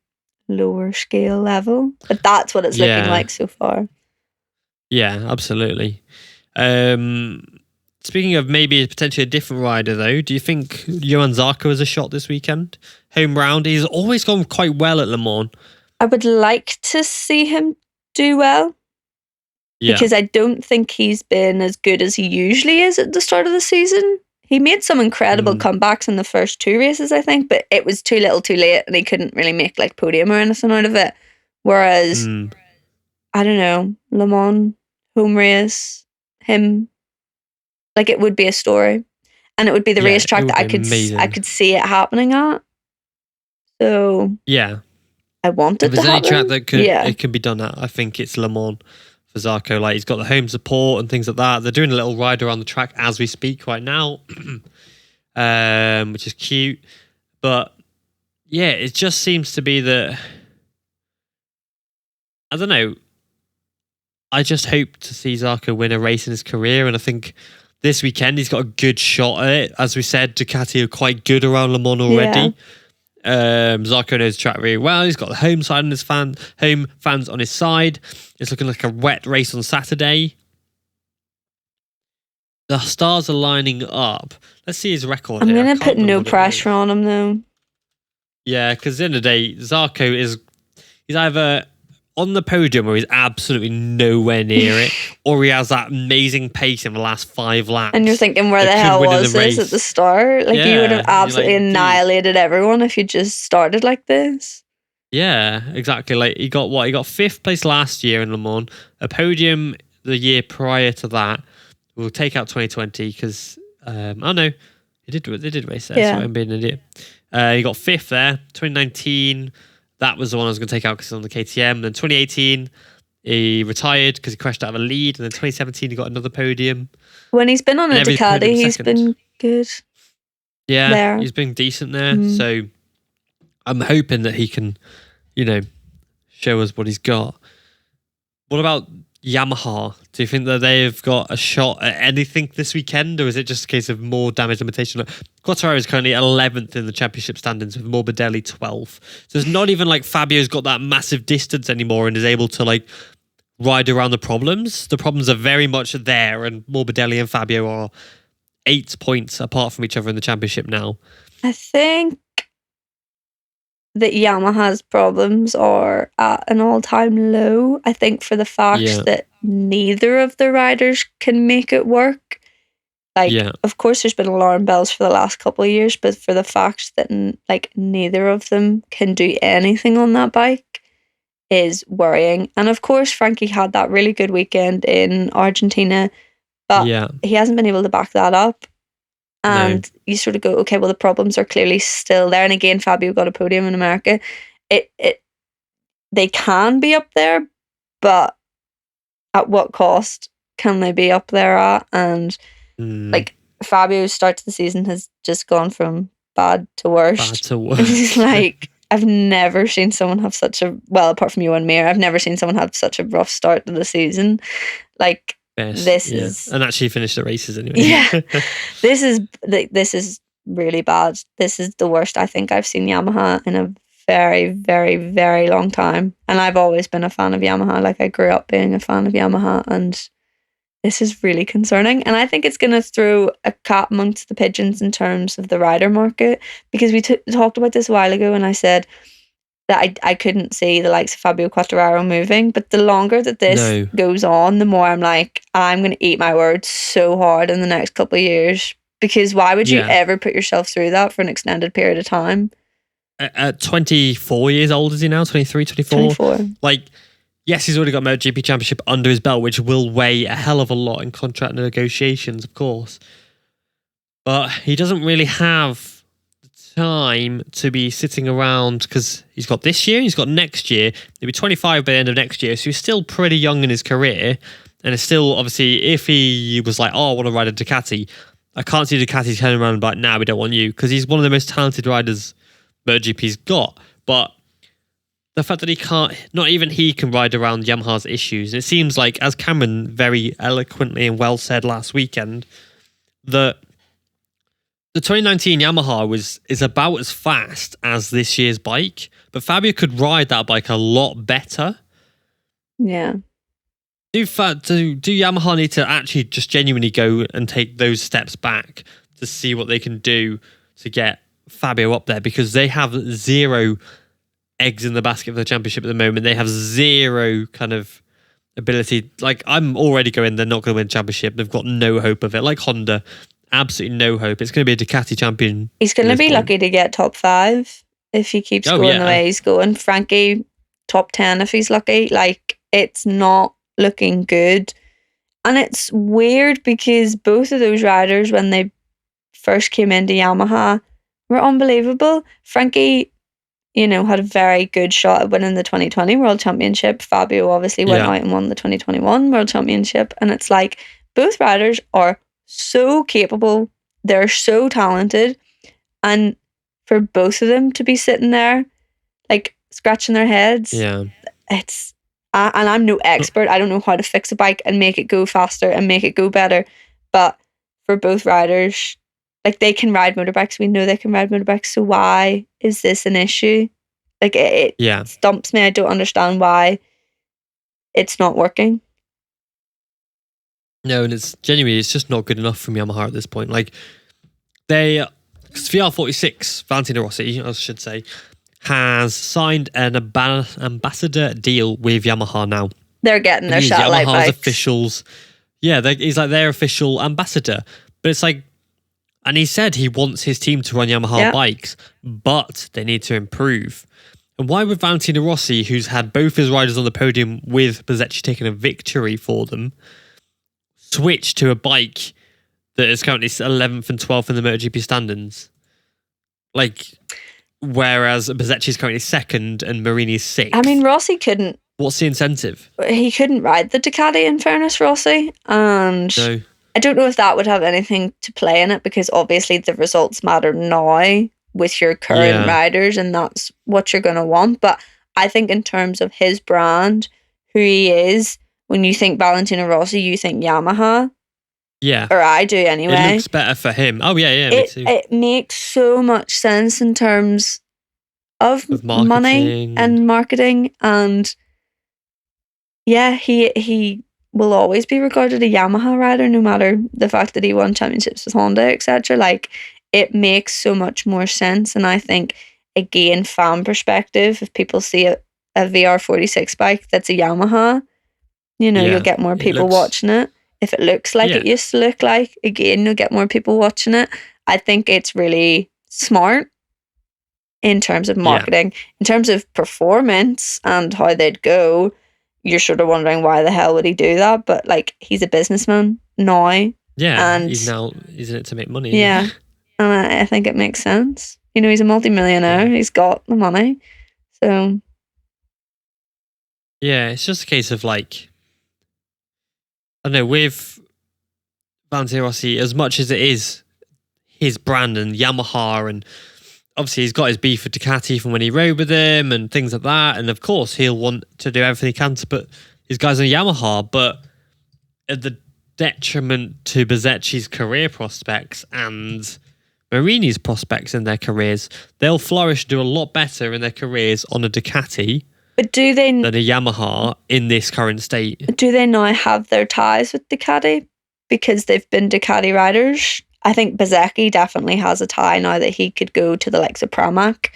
lower scale level. But that's what it's looking like so far. Yeah, absolutely. Speaking of maybe potentially a different rider, though, do you think Johan Zarco has a shot this weekend? Home round, he's always gone quite well at Le Mans. I would like to see him do well. Yeah. Because I don't think he's been as good as he usually is at the start of the season. He made some incredible comebacks in the first 2 races, I think, but it was too little too late and he couldn't really make like podium or anything out of it. Whereas, I don't know, Le Mans, home race, him, like, it would be a story, and it would be the racetrack that I could see it happening at. So I want it to happen. If there's any track that it could be done at, I think it's Le Mans for Zarco. Like, he's got the home support and things like that. They're doing a little ride around the track as we speak right now, which is cute. But yeah, it just seems to be that, I don't know. I just hope to see Zarco win a race in his career, and I think this weekend he's got a good shot at it. As we said, Ducati are quite good around Le Mans already. Zarco knows the track really well. He's got the home side on his home fans on his side. It's looking like a wet race on Saturday. The stars are lining up. Let's see his record. I'm going to put no pressure on him though. Yeah, because at the end of the day, Zarco he's either on the podium or he's absolutely nowhere near it, or he has that amazing pace in the last 5 laps. And you're thinking, where the hell was this at the start? Like, you would have absolutely annihilated everyone if you just started like this. Yeah, exactly. Like, he got 5th place last year in Le Mans, a podium the year prior to that. We'll take out 2020 because they did race there, so I'm being an idiot. He got 5th there. 2019, that was the one I was going to take out because it's on the KTM. Then 2018, he retired because he crashed out of a lead. And then 2017, he got another podium. When he's been on a Ducati, he's been good. Yeah, he's been decent there. So I'm hoping that he can, show us what he's got. What about Yamaha? Do you think that they've got a shot at anything this weekend, or is it just a case of more damage limitation? Quartararo is currently 11th in the championship standings with Morbidelli 12th. So it's not even like Fabio's got that massive distance anymore and is able to like ride around the problems. The problems are very much there, and Morbidelli and Fabio are 8 points apart from each other in the championship now. I think that Yamaha's problems are at an all-time low. I think for the fact that neither of the riders can make it work. Like, of course, there's been alarm bells for the last couple of years, but for the fact that like neither of them can do anything on that bike is worrying. And of course, Frankie had that really good weekend in Argentina, but he hasn't been able to back that up. And you sort of go, okay, well, the problems are clearly still there. And again, Fabio got a podium in America. They can be up there, but at what cost can they be up there at? And like Fabio's start to the season has just gone from bad to worst. It's like, I've never seen someone have such a, well, apart from you and me, I've never seen someone have such a rough start to the season. Like, this is, and actually finished the races anyway. This is really bad. This is the worst I think I've seen Yamaha in a very, very, very long time. And I've always been a fan of Yamaha. Like, I grew up being a fan of Yamaha, and this is really concerning. And I think it's going to throw a cat amongst the pigeons in terms of the rider market, because we talked about this a while ago, and I said that I couldn't see the likes of Fabio Quartararo moving. But the longer that this goes on, the more I'm like, I'm going to eat my words so hard in the next couple of years. Because why would you ever put yourself through that for an extended period of time? At 24 years old, is he now? 23, 24? 24. Like, yes, he's already got MotoGP Championship under his belt, which will weigh a hell of a lot in contract negotiations, of course. But he doesn't really have time to be sitting around, because he's got this year, he's got next year. He'll be 25 by the end of next year, so he's still pretty young in his career. And it's still, obviously, if he was like, oh, I want to ride a Ducati, I can't see Ducati turning around and be like, nah, we don't want you, because he's one of the most talented riders MotoGP's got. But the fact that he can't, not even he can ride around Yamaha's issues. And it seems like, as Cameron very eloquently and well said last weekend, that the 2019 Yamaha is about as fast as this year's bike, but Fabio could ride that bike a lot better. Yeah. Do Yamaha need to actually just genuinely go and take those steps back to see what they can do to get Fabio up there? Because they have zero eggs in the basket for the championship at the moment. They have zero kind of ability. Like, I'm already going, they're not going to win the championship. They've got no hope of it. Like Honda, absolutely no hope. It's going to be a Ducati champion. He's going to be lucky to get top 5 if he keeps going the way he's going. Frankie, top 10 if he's lucky. Like, it's not looking good. And it's weird because both of those riders, when they first came into Yamaha, were unbelievable. Frankie, had a very good shot at winning the 2020 World Championship. Fabio obviously went out and won the 2021 World Championship. And it's like, both riders are so capable. They're so talented. And for both of them to be sitting there, like, scratching their heads, it's... and I'm no expert. I don't know how to fix a bike and make it go faster and make it go better. But for both riders, like, they can ride motorbikes. We know they can ride motorbikes. So why is this an issue? Like, it stumps me. I don't understand why it's not working. No, and it's just not good enough from Yamaha at this point. Like, VR46, Valentino Rossi, I should say, has signed an ambassador deal with Yamaha now. They're getting their satellite Yamaha's bikes. Officials. Yeah, he's like their official ambassador. But it's like, and he said he wants his team to run Yamaha bikes, but they need to improve. And why would Valentino Rossi, who's had both his riders on the podium with Bezzecchi taking a victory for them, switch to a bike that is currently 11th and 12th in the MotoGP standings? Like, whereas Bezzecchi's currently 2nd and Marini's 6th. I mean, Rossi couldn't... What's the incentive? He couldn't ride the Ducati, in fairness, Rossi. And no. I don't know if that would have anything to play in it, because obviously the results matter now with your current riders, and that's what you're going to want. But I think in terms of his brand, who he is, when you think Valentino Rossi, you think Yamaha. Yeah. Or I do anyway. It looks better for him. Oh, yeah, me too. It makes so much sense in terms of money and marketing. And yeah, he will always be regarded a Yamaha rider, no matter the fact that he won championships with Honda, etc. Like, it makes so much more sense. And I think, again, fan perspective, if people see a VR46 bike that's a Yamaha, you'll get more people watching it. If it looks like it used to look like, again, you'll get more people watching it. I think it's really smart in terms of marketing. In terms of performance and how they'd go, you're sort of wondering why the hell would he do that? But like, he's a businessman now. Yeah, and he's in it to make money. Yeah, and I think it makes sense. He's a multi-millionaire. Yeah. He's got the money. So yeah, it's just a case of like, I don't know, with Valentino Rossi, as much as it is his brand and Yamaha, and obviously he's got his beef with Ducati from when he rode with him and things like that, and of course he'll want to do everything he can to put his guys on Yamaha, but at the detriment to Bezzecchi's career prospects and Marini's prospects in their careers. They'll flourish, do a lot better in their careers on a Ducati but do they than a Yamaha in this current state. Do they now have their ties with Ducati because they've been Ducati riders? I think Bezzecchi definitely has a tie now that he could go to the likes of Pramac.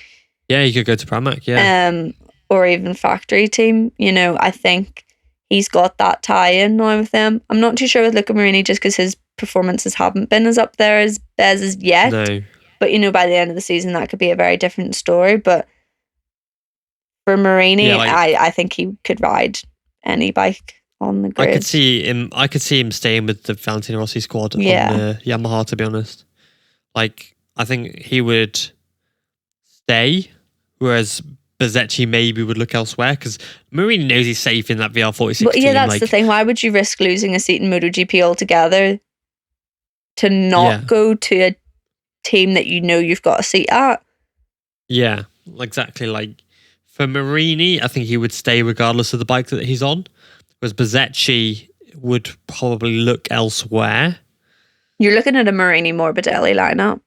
Yeah, he could go to Pramac, yeah. Or even factory team. I think he's got that tie-in now with them. I'm not too sure with Luca Marini just because his performances haven't been as up there as Bez's yet. No. But, by the end of the season, that could be a very different story. But for Marini, I think he could ride any bike on the grid. I could see him staying with the Valentino Rossi squad on the Yamaha, to be honest. Like, I think he would stay, whereas Bezzecchi maybe would look elsewhere, because Marini knows he's safe in that VR46 But yeah, team. that's the thing. Why would you risk losing a seat in MotoGP altogether to not go to a team that you've got a seat at? Yeah, exactly. Like, for Marini, I think he would stay regardless of the bike that he's on, whereas Bezzecchi would probably look elsewhere. You're looking at a Marini Morbidelli lineup,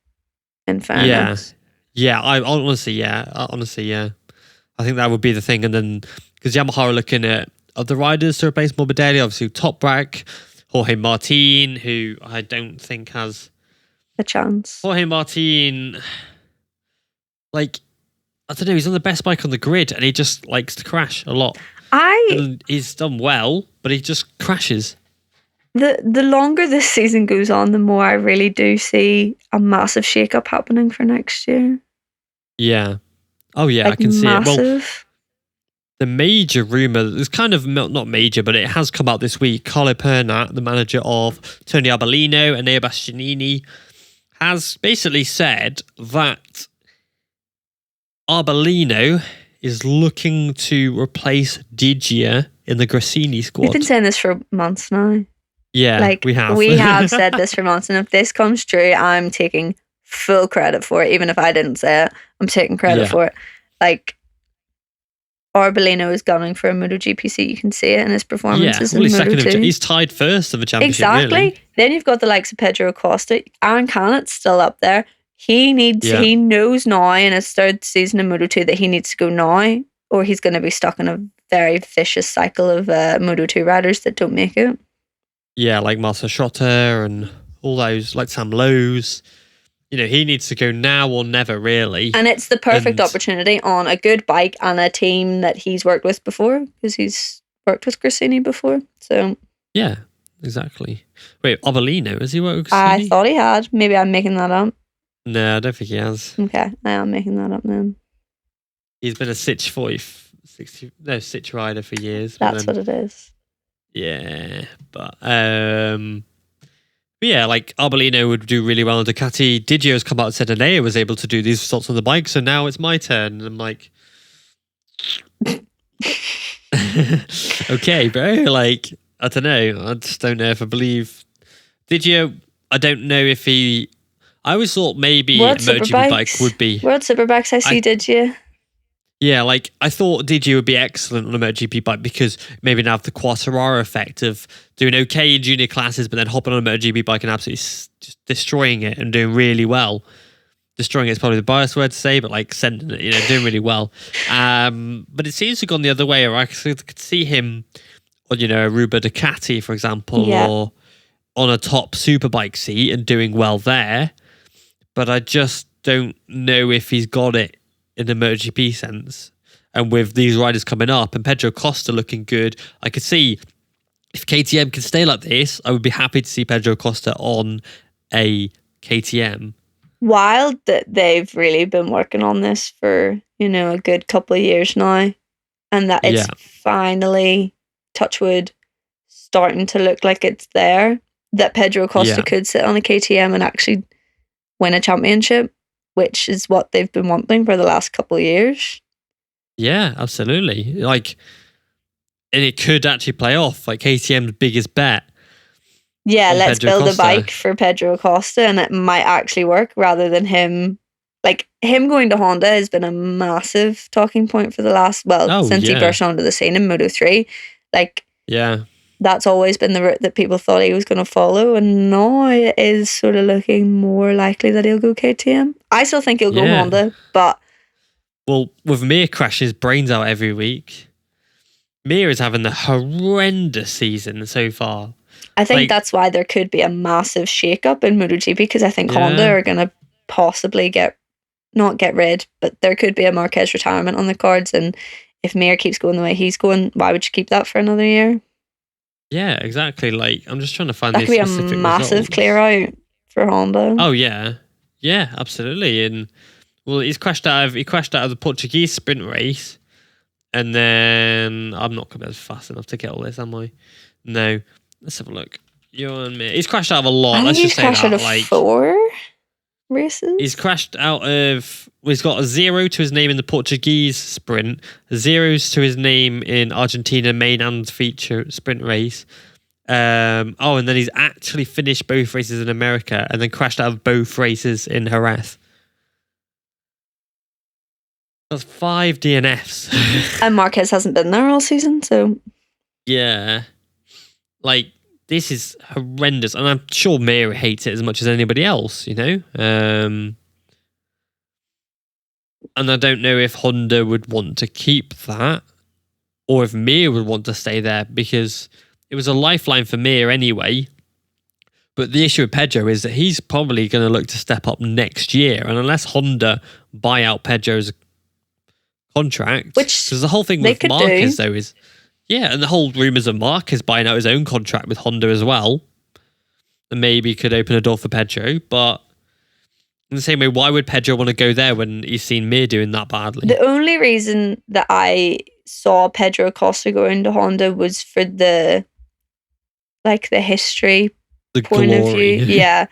in fairness. Yeah, honestly, yeah. I think that would be the thing. And then, because Yamaha are looking at other riders to replace Morbidelli, obviously Toprak, Jorge Martin, who I don't think has a chance. Jorge Martin, like, I don't know, he's on the best bike on the grid and he just likes to crash a lot. And he's done well, but he just crashes. The longer this season goes on, the more I really do see a massive shake-up happening for next year. Yeah. Oh, yeah, like, I can see it. Well, the major rumour, it's kind of not major, but it has come out this week. Carlo Pernat, the manager of Tony Arbolino and Neo Bastianini, has basically said that Arbolino is looking to replace Digia in the Grassini squad. We've been saying this for months now. Yeah, we have. We have said this for months, and if this comes true, I'm taking full credit for it. Even if I didn't say it, I'm taking credit for it. Like, Arbolino is gunning for a MotoGP seat. You can see it in his performances in Moto2. He's tied first of the championship. Exactly. Really. Then you've got the likes of Pedro Acosta. Aaron Cannett's still up there. He knows now in his third season in Moto2 that he needs to go now, or he's going to be stuck in a very vicious cycle of Moto2 riders that don't make it. Yeah, like Marcel Schotter and all those, like Sam Lowes. He needs to go now or never, really. And it's the perfect opportunity on a good bike and a team that he's worked with before, because he's worked with Grassini before. So yeah, exactly. Wait, Arbolino, has he worked with Grassini? I thought he had. Maybe I'm making that up. No, I don't think he has. Okay, I am making that up then. He's been a Sitch rider for years. That's what it is. Yeah, but yeah, like Arbolino would do really well on Ducati. Digio's come out and said Anea was able to do these sorts on the bike, so now it's my turn. And I'm like, okay, bro. Like, I don't know. I just don't know if I believe Digio. I don't know if he. I always thought maybe a MotoGP bike would be World Superbikes. I see Digio. Yeah, like, I thought Digio would be excellent on a MotoGP bike because maybe now have the Quartararo effect of doing okay in junior classes, but then hopping on a MotoGP bike and absolutely just destroying it and doing really well. Destroying it is probably the biased word to say, but like sending it, doing really well. But it seems to have gone the other way, or I could see him on, you know, Aruba Ducati, for example, Yeah. or on a top superbike seat and doing well there. But I just don't know if he's got it in the MotoGP sense. And with these riders coming up and Pedro Costa looking good, I could see if KTM can stay like this, I would be happy to see Pedro Costa on a KTM. Wild that they've really been working on this for, you know, a good couple of years now, and that it's finally, touch wood, starting to look like it's there, that Pedro Costa could sit on a KTM and actually win a championship, which is what they've been wanting for the last couple of years. Yeah, absolutely. Like, and it could actually play off, like KTM's biggest bet. Yeah, let's Pedro build Costa. a bike for Pedro Costa, and it might actually work rather than him. Like, him going to Honda has been a massive talking point for the last, since he burst onto the scene in Moto3. Like, that's always been the route that people thought he was going to follow, and now it is sort of looking more likely that he'll go KTM. I still think he'll go Honda, but... Well, with Mir crashing his brains out every week, Mir is having a horrendous season so far. I think that's why there could be a massive shake-up in MotoGP, because I think Honda are going to possibly not get rid, but there could be a Marquez retirement on the cards, and if Mir keeps going the way he's going, why would you keep that for another year? Yeah, exactly. Like, I'm just trying to find that these could be specific a massive results. clear out for Honda. Oh yeah, yeah, absolutely. And well, he crashed out of the Portuguese sprint race, and then I'm not going to be fast enough to get all this, am I? No. Let's have a look. You're on me. He's crashed out of a lot. Let's just say that. Out of 4 races. He's crashed out of. Well, he's got a 0 to his name in the Portuguese sprint, 0s to his name in Argentina main and feature sprint race. And then he's actually finished both races in America, and then crashed out of both races in Jerez. That's 5 DNFs. And Marquez hasn't been there all season, so yeah. Like, this is horrendous, and I'm sure Mir hates it as much as anybody else, you know? And I don't know if Honda would want to keep that, or if Mir would want to stay there, because it was a lifeline for Mir anyway. But the issue with Pedro is that he's probably going to look to step up next year, and unless Honda buy out Pedro's contract, because the whole thing with Marquez, though, is... Yeah, and the whole rumours of Marquez buying out his own contract with Honda as well, and maybe could open a door for Pedro. But in the same way, why would Pedro want to go there when he's seen Mir doing that badly? The only reason that I saw Pedro Costa go into Honda was for the history point of view. Yeah,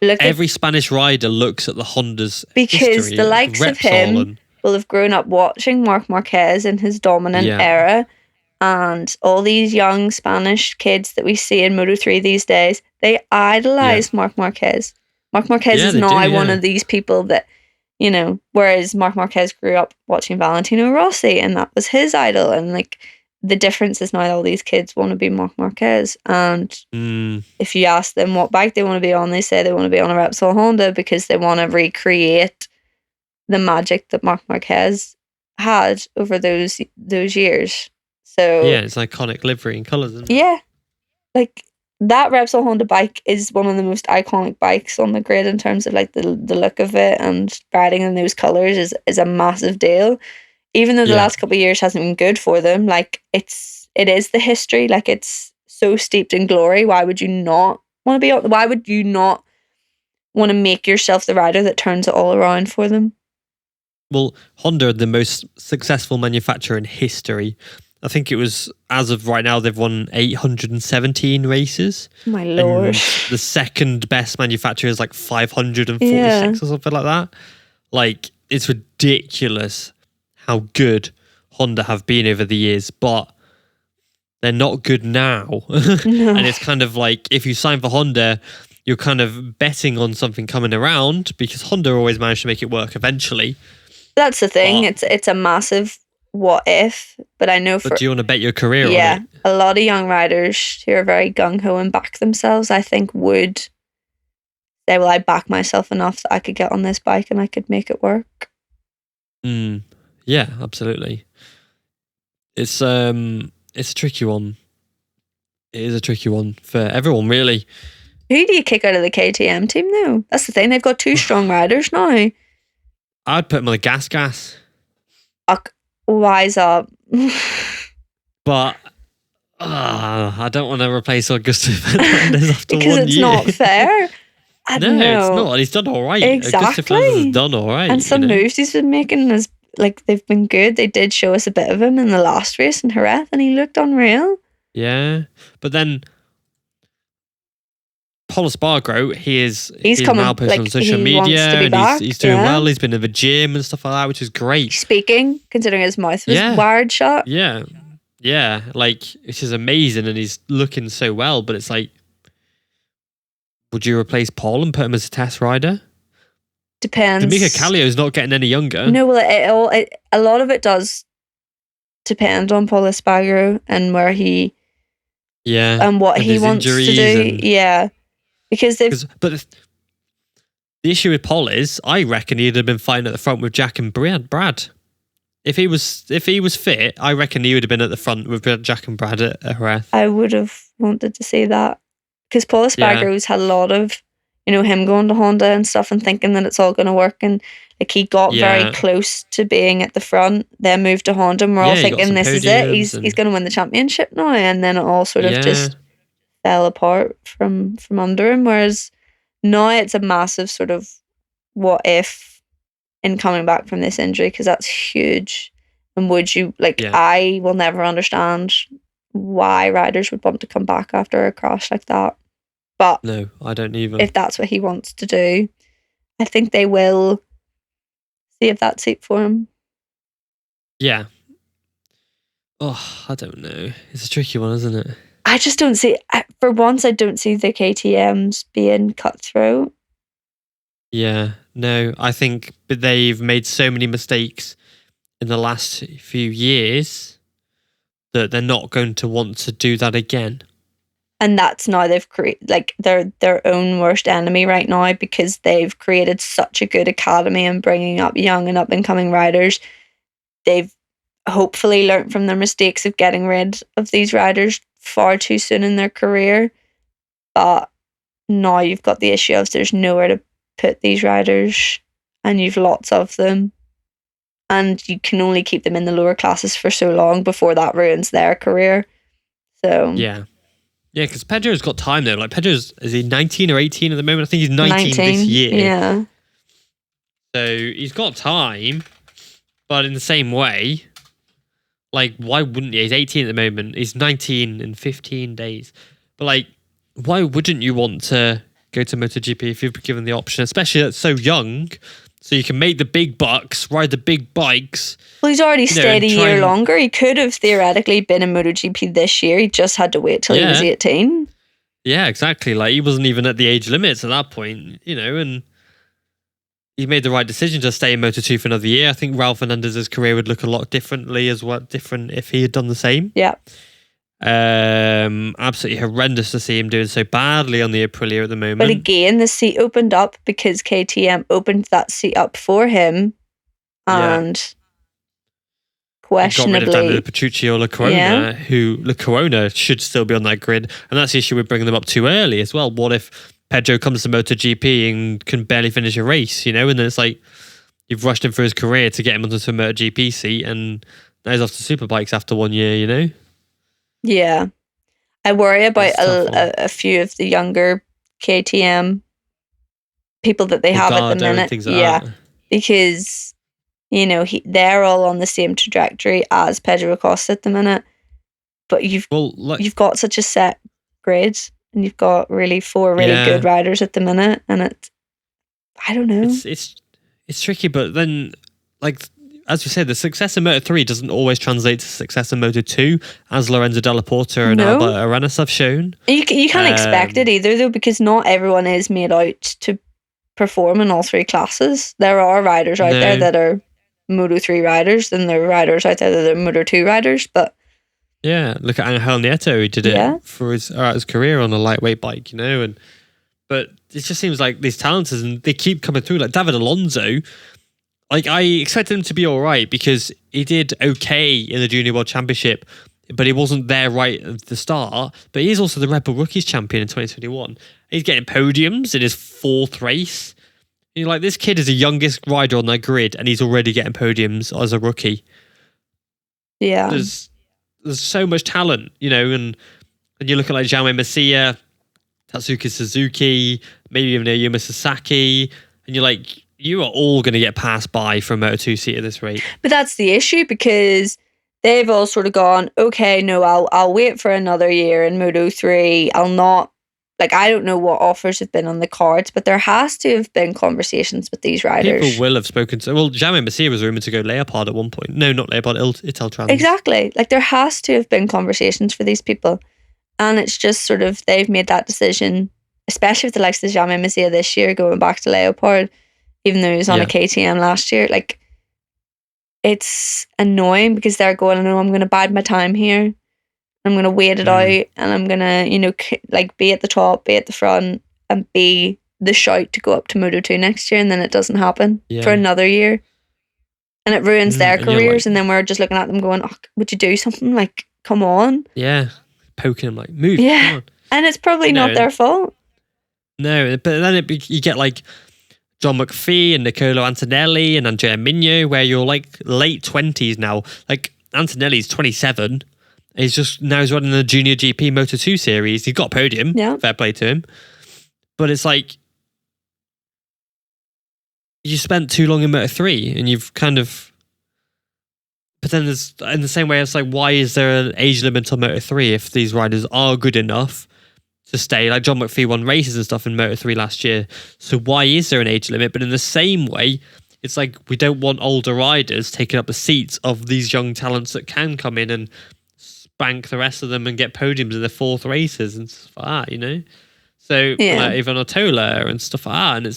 every Spanish rider looks at the Honda's because history, the likes of him will have grown up watching Marc Marquez in his dominant era. And all these young Spanish kids that we see in Moto3 these days, they idolize Marc Marquez. Marc Marquez is now one of these people that, you know, whereas Marc Marquez grew up watching Valentino Rossi, and that was his idol. And like, the difference is now all these kids want to be Marc Marquez. And if you ask them what bike they want to be on, they say they want to be on a Repsol Honda because they want to recreate the magic that Marc Marquez had over those years. So yeah, it's iconic livery and colours, isn't it? Yeah. Like, that Repsol Honda bike is one of the most iconic bikes on the grid in terms of like the look of it, and riding in those colours is a massive deal. Even though the last couple of years hasn't been good for them, like it is the history, like it's so steeped in glory. Why would you not want to be on? Why would you not want to make yourself the rider that turns it all around for them? Well, Honda are the most successful manufacturer in history. I think it was, as of right now, they've won 817 races. My lord. And the second best manufacturer is like 546 or something like that. Like, it's ridiculous how good Honda have been over the years, but they're not good now. No. And it's kind of like, if you sign for Honda, you're kind of betting on something coming around, because Honda always managed to make it work eventually. That's the thing. It's a massive what if, but I know But do you want to bet your career on it? Yeah, a lot of young riders who are very gung-ho and back themselves, I think, would say, well, I back myself enough that I could get on this bike and I could make it work. Yeah, absolutely. It's a tricky one. It is a tricky one for everyone, really. Who do you kick out of the KTM team, though? That's the thing. They've got 2 strong riders now. I'd put him on the gas. Wise up. But I don't want to replace Augusto Fernandez after because 1 year. Because it's not fair. I don't know. It's not. He's done all right. Exactly. Augusto Fernandez has done all right. And some moves he's been making is they've been good. They did show us a bit of him in the last race in Jerez, and he looked unreal. Yeah, but then Paul Espargaro, he's coming, now posting on social media, and he's doing well. He's been in the gym and stuff like that, which is great. Speaking, considering his mouth was wired shut. Yeah, which is amazing, and he's looking so well. But it's like, would you replace Paul and put him as a test rider? Depends. D'Amico Kallio's not getting any younger. No, well, a lot of it does depend on Paul Espargaro and where he, and what he wants to do. Because but the issue with Paul is, I reckon he'd have been fine at the front with Jack and Brad. If he was fit, I reckon he would have been at the front with Jack and Brad at Jerez. I would have wanted to see that, because Paul Espargaro's had a lot of, him going to Honda and stuff and thinking that it's all going to work, and he got very close to being at the front, then moved to Honda, and we're all thinking this is it, he's going to win the championship now, and then it all sort of just fell apart from under him. Whereas now it's a massive sort of what if in coming back from this injury, because that's huge. And would you I will never understand why riders would want to come back after a crash like that. But no, I don't even. If that's what he wants to do, I think they will see if that's it for him. Yeah. Oh, I don't know. It's a tricky one, isn't it? I just don't see, for once, I don't see the KTMs being cutthroat. Yeah, no, I think they've made so many mistakes in the last few years that they're not going to want to do that again. And that's now they've created, they're their own worst enemy right now, because they've created such a good academy and bringing up young and up and coming riders. They've hopefully learned from their mistakes of getting rid of these riders far too soon in their career. But now you've got the issue of there's nowhere to put these riders, and you've lots of them, and you can only keep them in the lower classes for so long before that ruins their career. So yeah, because Pedro's got time though. Pedro's, is he 19 or 18 at the moment? I think he's 19 this year. Yeah. So he's got time, but in the same way, why wouldn't he? He's 18 at the moment. He's 19 in 15 days. But why wouldn't you want to go to MotoGP if you've been given the option, especially at so young, so you can make the big bucks, ride the big bikes? Well, he's already stayed a year longer. He could have theoretically been in MotoGP this year. He just had to wait till he was 18. Yeah, exactly. He wasn't even at the age limits at that point, and he made the right decision to stay in Moto2 for another year. I think Raul Fernandez's career would look a lot differently different if he had done the same. Yeah. Absolutely horrendous to see him doing so badly on the Aprilia at the moment. But again, the seat opened up because KTM opened that seat up for him, and questionably got rid of Petrucci or Corona, who Corona should still be on that grid, and that's the issue with bringing them up too early as well. What if Pedro comes to MotoGP and can barely finish a race, and then it's you've rushed him for his career to get him onto a MotoGP seat, and now he's off to Superbikes after 1 year, Yeah. I worry about a few of the younger KTM people that they have at the minute. Because, they're all on the same trajectory as Pedro Acosta at the minute. But you've got such a set grid, and you've got really 4 really good riders at the minute, and I don't know. It's tricky, but then as we said, the success in Moto3 doesn't always translate to success in Moto2, as Lorenzo Della Porta and Albert Arenas have shown. You can't expect it either, though, because not everyone is made out to perform in all 3 classes. There are riders out there that are Moto3 riders, and there are riders out there that are Moto2 riders, but yeah, look at Angel Nieto, who did it for his career on a lightweight bike, but it just seems like these talents, and they keep coming through. David Alonso, I expected him to be all right because he did okay in the Junior World Championship but he wasn't there right at the start. But he is also the Red Bull Rookies champion in 2021. He's getting podiums in his 4th race. You're like, this kid is the youngest rider on that grid, and he's already getting podiums as a rookie. Yeah. There's so much talent, and you look at like Jaume Masia, Tatsuki Suzuki, maybe even Ayuma Sasaki, and you're like, you are all going to get passed by from Moto2 seat at this rate. But that's the issue, because they've all sort of gone, okay, no, I'll wait for another year in Moto3. I'll not, like, I don't know what offers have been on the cards, but there has to have been conversations with these riders. People will have spoken to, well, Jaume Masia was rumoured to go Leopard at one point. No, not Leopard, Italtrans. Exactly. Like, there has to have been conversations for these people. And it's just sort of, they've made that decision, especially with the likes of Jaume Masia this year, going back to Leopard, even though he was on a KTM last year. Like, it's annoying because they're going, no, I'm going to bide my time here. I'm going to wait it out, and I'm going to, like, be at the top, be at the front, and be the shout to go up to Moto2 next year, and then it doesn't happen for another year. And it ruins their careers, and then we're just looking at them going, oh, would you do something? Like, come on. Yeah. Poking them like, move, yeah. come on. And it's probably not their fault. No, but then you get like John McPhee and Nicolo Antonelli and Andrea Migno, where you're like late 20s now. Like, Antonelli's 27. He's running the Junior GP Moto2 series. He got a podium. Yeah. Fair play to him. But it's like, you spent too long in Moto3 and you've kind of... But then there's, in the same way, it's like, why is there an age limit on Moto3 if these riders are good enough to stay? Like, John McPhee won races and stuff in Moto3 last year. So why is there an age limit? But in the same way, it's like, we don't want older riders taking up the seats of these young talents that can come in and spank the rest of them and get podiums in their 4th races and stuff like that, So Ivan Otola and stuff like that. And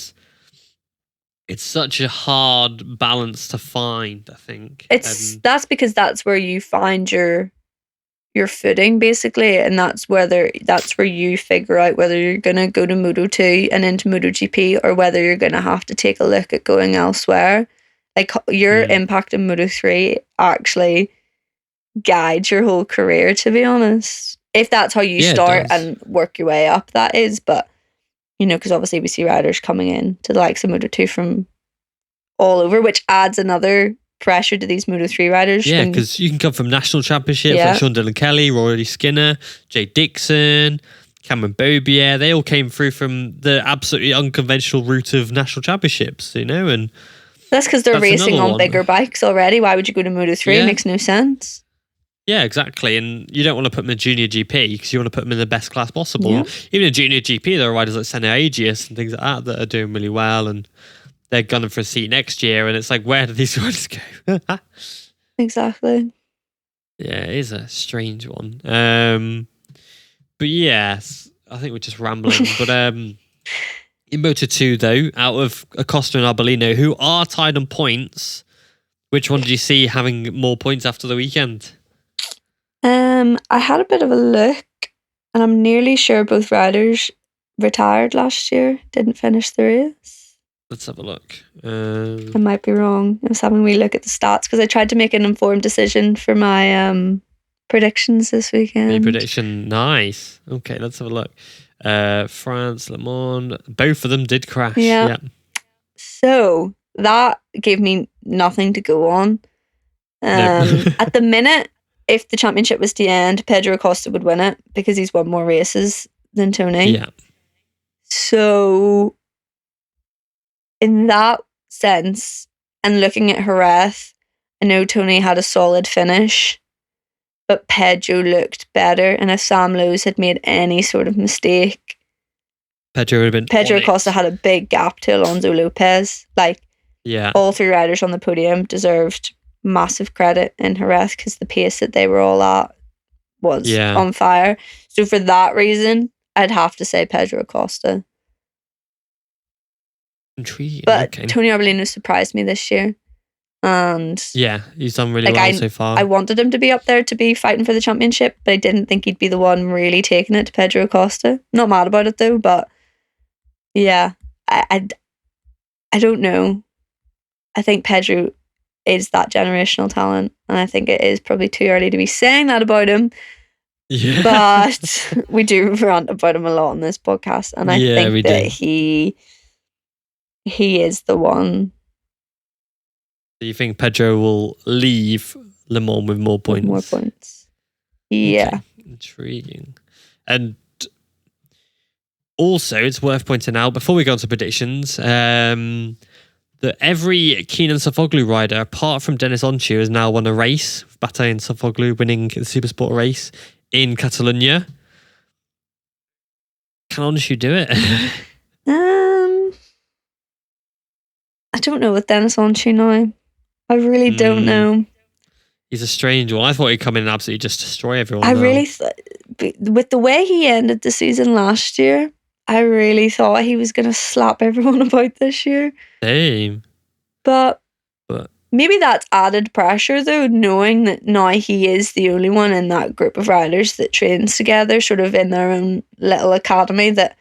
it's such a hard balance to find, I think. That's because that's where you find your footing, basically, and that's where you figure out whether you're going to go to Moto2 and into MotoGP, or whether you're going to have to take a look at going elsewhere. Like, your impact in Moto3 actually guides your whole career, to be honest. If that's how you start and work your way up, that is. But, because obviously we see riders coming in to the likes of Moto2 from all over, which adds another pressure to these Moto3 riders. Yeah, because you can come from national championships like Sean Dillon Kelly, Rory Skinner, Jay Dixon, Cameron Bobier. They all came through from the absolutely unconventional route of national championships, and that's because they're racing on bigger bikes already. Why would you go to Moto3? It makes no sense. Yeah, exactly. And you don't want to put them in Junior GP because you want to put them in the best class possible. Yeah. Even in Junior GP, there are riders like Senna Agius and things like that are doing really well, and they're gunning for a seat next year. And it's like, where do these riders go? Exactly. Yeah, it is a strange one. But yes, I think we're just rambling. But in Moto2, though, out of Acosta and Arbolino, who are tied on points, which one did you see having more points after the weekend? I had a bit of a look, and I'm nearly sure both riders retired last year, didn't finish the race. Let's have a look. I might be wrong. I was having a wee look at the stats because I tried to make an informed decision for my predictions this weekend. Your prediction, nice. Okay, let's have a look. France, Le Mans, both of them did crash. Yeah. So that gave me nothing to go on. At the minute, if the championship was to end, Pedro Acosta would win it because he's won more races than Tony. Yeah. So in that sense, and looking at Jerez, I know Tony had a solid finish, but Pedro looked better. And if Sam Lowes had made any sort of mistake, Pedro would have been. Pedro Acosta had a big gap to Alonso Lopez. Like, all 3 riders on the podium deserved massive credit in Jerez because the pace that they were all at was on fire. So for that reason, I'd have to say Pedro Acosta. Intriguing. But Tony Arbolino surprised me this year. And he's done really well so far. I wanted him to be up there to be fighting for the championship, but I didn't think he'd be the one really taking it to Pedro Acosta. Not mad about it though, but yeah, I don't know. I think Pedro is that generational talent. And I think it is probably too early to be saying that about him. Yeah. But we do rant about him a lot on this podcast. And I think that he is the one. Do you think Pedro will leave Le Mans with more points? More points. Yeah. Okay. Intriguing. And also, it's worth pointing out, before we go on to predictions, that every Keenan Sofoglu rider, apart from Dennis Onchu, has now won a race. Bataille and Sofoglu winning the Supersport race in Catalonia. Can Onchu do it? I don't know with Dennis Onchu now. I really don't know. He's a strange one. I thought he'd come in and absolutely just destroy everyone. I really with the way he ended the season last year, I really thought he was going to slap everyone about this year. Same. But maybe that's added pressure, though, knowing that now he is the only one in that group of riders that trains together, sort of in their own little academy that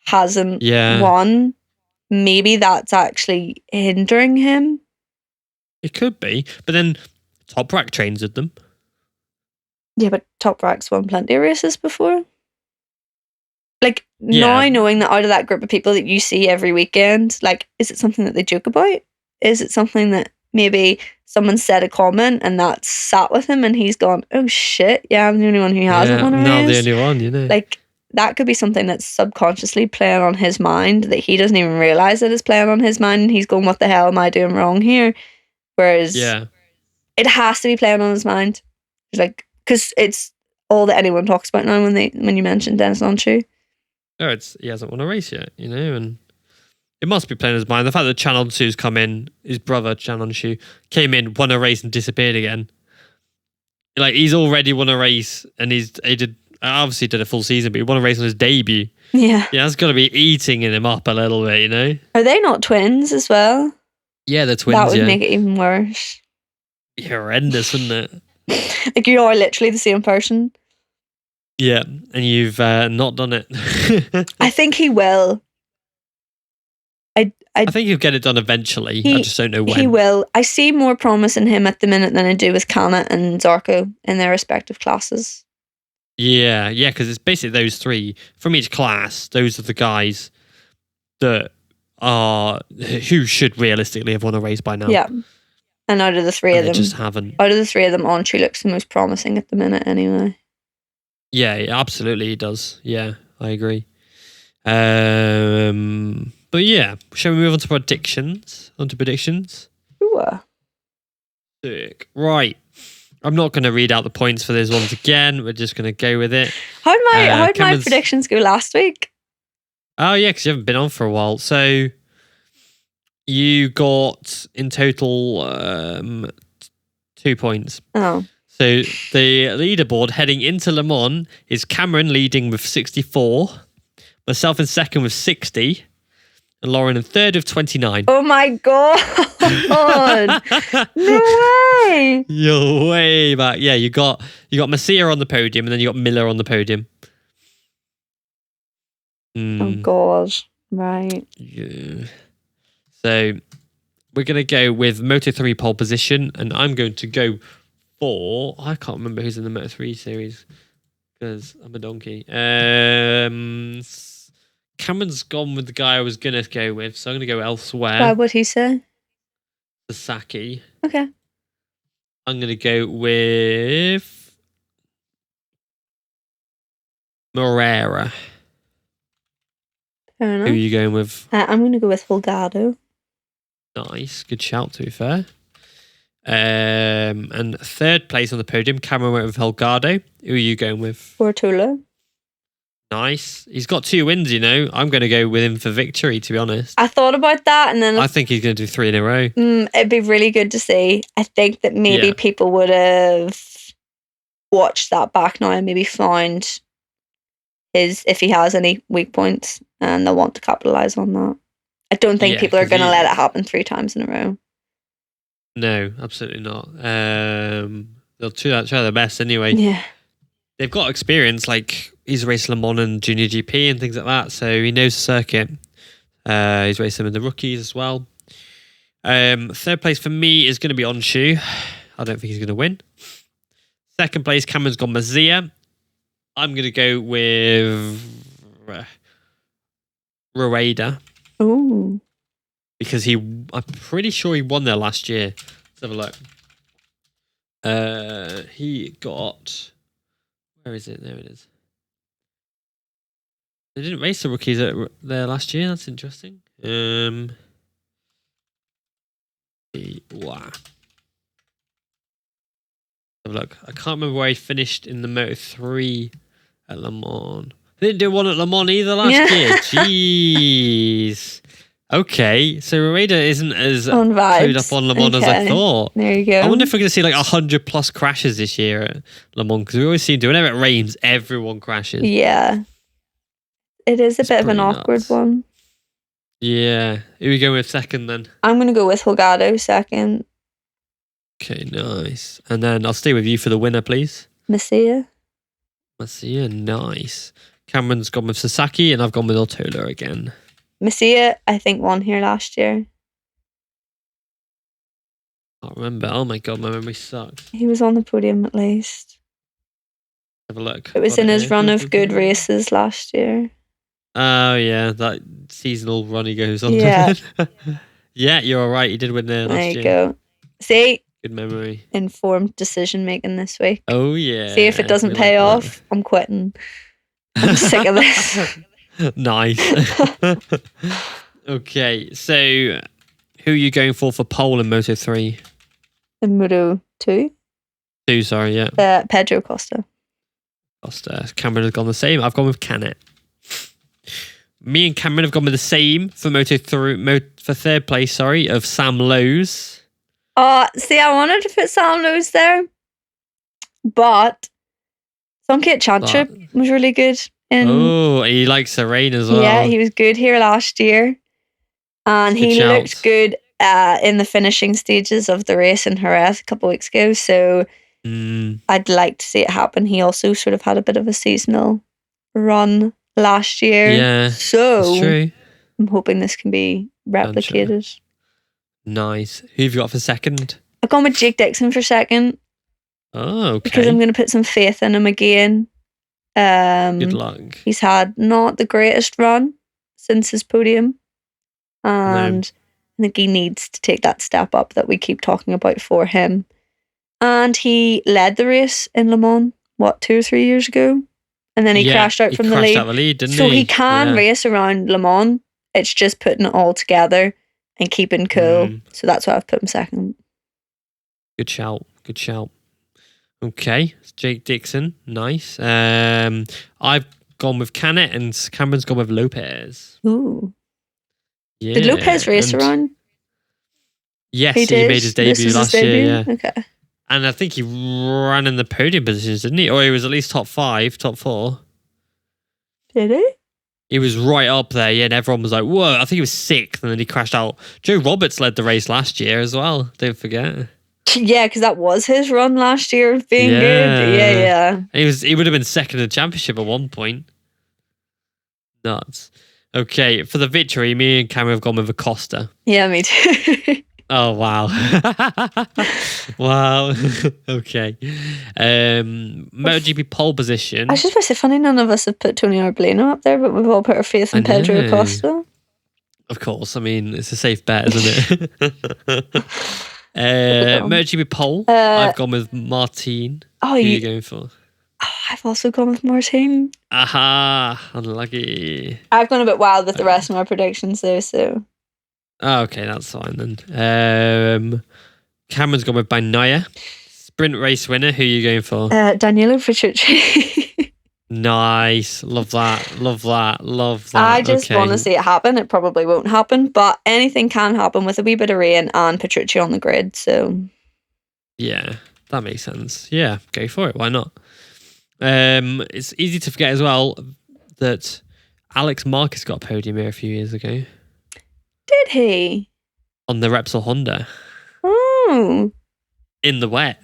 hasn't won. Maybe that's actually hindering him. It could be. But then Top Rack trains with them. Yeah, but Top Rack's won plenty of races before. Like, now knowing that out of that group of people that you see every weekend, like, is it something that they joke about? Is it something that maybe someone said a comment and that sat with him and he's gone, oh shit, yeah, I'm the only one who hasn't won a race? Not the only one, you know. Like, that could be something that's subconsciously playing on his mind that he doesn't even realise that is playing on his mind, and he's going, what the hell am I doing wrong here? Whereas it has to be playing on his mind. Like, because it's all that anyone talks about now when you mention Dennis Onchu. Oh, he hasn't won a race yet, you know, and it must be playing his mind. The fact that Chan Onsu's come in, his brother Chan Onsu came in, won a race and disappeared again. Like, he's already won a race, and he obviously did a full season, but he won a race on his debut. Yeah, that's got to be eating him up a little bit, you know. Are they not twins as well? Yeah, they're twins. That would make it even worse. Be horrendous, wouldn't it? Like, you are literally the same person. Yeah, and you've not done it. I think he will. I think he'll get it done eventually. I just don't know when. He will. I see more promise in him at the minute than I do with Kana and Zarco in their respective classes. Yeah, because it's basically those three from each class. Those are the guys that are who should realistically have won a race by now. Yeah, and out of the three of them, just haven't. Out of the three of them, Onchu looks the most promising at the minute, anyway. Yeah, absolutely, he does. Yeah, I agree. But yeah, shall we move on to predictions? Ooh. Sick. Right. I'm not going to read out the points for those ones again. We're just going to go with it. How did my predictions go last week? Oh, yeah, because you haven't been on for a while. So you got in total 2 points. Oh. So the leaderboard heading into Le Mans is Cameron leading with 64, myself in second with 60, and Lauren in third with 29. Oh my god! No way! You're way back. Yeah, you got Masia on the podium, and then you got Miller on the podium. Oh god! Right. Yeah. So we're gonna go with Moto3 pole position, and I'm going to go for, I can't remember who's in the Moto3 series because I'm a donkey. Cameron's gone with the guy I was going to go with, so I'm going to go elsewhere. Why would he say? Sasaki. Okay. I'm going to go with Morera. Fair enough. Who are you going with? I'm going to go with Holgado. Nice. Good shout, to be fair. And third place on the podium, Cameron went with Holgado. Who are you going with? Ortula. Nice. He's got 2 wins, you know. I'm going to go with him for victory, to be honest. I thought about that, and then I think he's going to do 3 in a row. It'd be really good to see. I think that maybe people would have watched that back now and maybe found if he has any weak points, and they'll want to capitalise on that. I don't think people are going to let it happen 3 times in a row. No, absolutely not. They'll try their best anyway. Yeah. They've got experience, like he's raced Le Mans and Junior GP and things like that, so he knows the circuit. He's raced them in the rookies as well. Third place for me is going to be Onshu. I don't think he's going to win. Second place, Cameron's gone Mazia. I'm going to go with Rueda. Ooh. Because I'm pretty sure he won there last year. Let's have a look. He got... Where is it? There it is. They didn't race the rookies there last year. That's interesting. Wow. Have a look. I can't remember where he finished in the Moto3 at Le Mans. They didn't do one at Le Mans either last year. Jeez. Okay, so Rueda isn't as clued up on Le Mans as I thought. There you go. I wonder if we're going to see like 100+ crashes this year at Le Mans, because we always seem to, whenever it rains, everyone crashes. Yeah. It is a bit of an awkward one. Yeah. Who are we going with second then? I'm going to go with Holgado second. Okay, nice. And then I'll stay with you for the winner, please. Masia, nice. Cameron's gone with Sasaki, and I've gone with Ortola again. Masia, I think, won here last year. I can't remember. Oh my god, my memory sucks. He was on the podium at least. Have a look. It was in his run of good races last year. Oh yeah, that seasonal run he goes on. Yeah. Yeah, you're all right. He did win there last year. There you go. See? Good memory. Informed decision making this week. Oh yeah. See if it doesn't pay off, I'm quitting. I'm sick of this. Nice. Okay, so who are you going for pole in Moto3? In Moto 2? 2, sorry, yeah. Pedro Costa. Cameron has gone the same. I've gone with Canet. Me and Cameron have gone with the same for for third place, of Sam Lowe's. See, I wanted to put Sam Lowe's there, but Sonket Chantrip was really good. He likes the rain as well. Yeah, he was good here last year. And he looked good in the finishing stages of the race in Jerez a couple of weeks ago. So I'd like to see it happen. He also sort of had a bit of a seasonal run last year. Yeah, so that's true. I'm hoping this can be replicated. Nice. Who have you got for second? I've gone with Jake Dixon for second. Oh, okay. Because I'm going to put some faith in him again. Good luck. He's had not the greatest run since his podium. And I think he needs to take that step up that we keep talking about for him. And he led the race in Le Mans, 2 or 3 years ago? And then he crashed out from the lead. Out the lead, didn't so he can race around Le Mans. It's just putting it all together and keeping cool. So that's why I've put him second. Good shout. Okay, Jake Dixon, nice. I've gone with Canet and Cameron's gone with Lopez. Ooh. Yeah. Did Lopez race around? Yes, he made his debut last year. Yeah. Okay. And I think he ran in the podium positions, didn't he? Or he was at least top 5, top 4. Did he? He was right up there, yeah, and everyone was like, whoa, I think he was 6th, and then he crashed out. Joe Roberts led the race last year as well, don't forget. Yeah, because that was his run last year of being good. Yeah. He would have been second in the championship at one point. Nuts. Okay, for the victory, me and Cameron have gone with Acosta. Yeah, me too. Oh, wow. Wow. Okay. MotoGP pole position. I was just about to say, funny, none of us have put Tony Arbolino up there, but we've all put our faith in Pedro Acosta. Of course. I mean, it's a safe bet, isn't it? MotoGP pole. I've gone with Martin. Who are you going for? I've also gone with Martin. Aha, unlucky. I've gone a bit wild with the rest of my predictions though, so. Oh, okay, that's fine then. Cameron's gone with Bagnaia. Sprint race winner, who are you going for? Danilo Petrucci. Nice. Love that. I just want to see it happen. It probably won't happen, but anything can happen with a wee bit of rain and Petrucci on the grid, so. Yeah, that makes sense. Yeah, go for it. Why not? It's easy to forget as well that Alex Marquez got a podium here a few years ago. Did he? On the Repsol Honda. Oh. In the wet.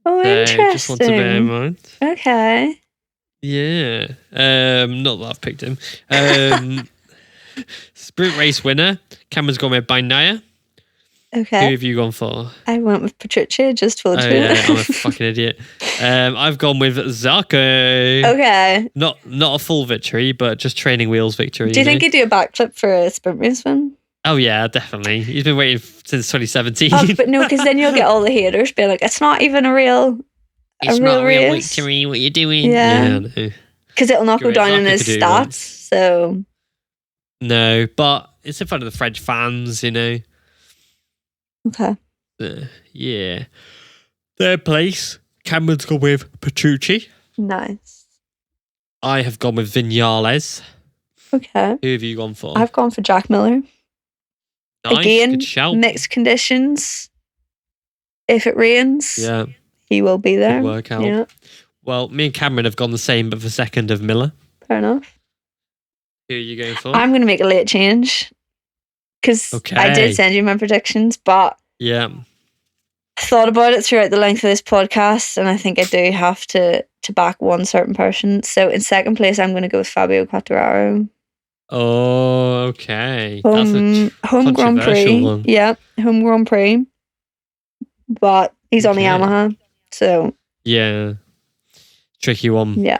Oh, interesting. Just want to bear in mind. Okay. Yeah. Not that I've picked him. Sprint race winner. Cameron's gone with Bagnaia. Who Okay. have you gone for? I went with Petrucci, I just told you. Yeah, I'm a fucking idiot. I've gone with Zarco. Okay. Not a full victory, but just training wheels victory. Do you think he'd do a backflip for a sprint race win? Oh yeah, definitely. He's been waiting since 2017. Oh, but no, because then you'll get all the haters being like, it's not even a real race. victory, what you're doing. Yeah. Because it'll not go down in his stats. So no, but it's in front of the French fans, Okay. Yeah. Third place, Cameron's gone with Petrucci. Nice. I have gone with Viñales. Okay. Who have you gone for? I've gone for Jack Miller. Nice, Again, good shout. mixed conditions. If it rains, he will be there. Could work out. Yeah. Well, me and Cameron have gone the same, but for second of Miller. Fair enough. Who are you going for? I'm going to make a late change because I did send you my predictions, but yeah, I thought about it throughout the length of this podcast, and I think I do have to back one certain person. So in second place, I'm going to go with Fabio Quartararo. Oh, okay. Home Grand Prix. One. Yeah, home Grand Prix. But he's on the Yamaha, so yeah, tricky one. Yeah.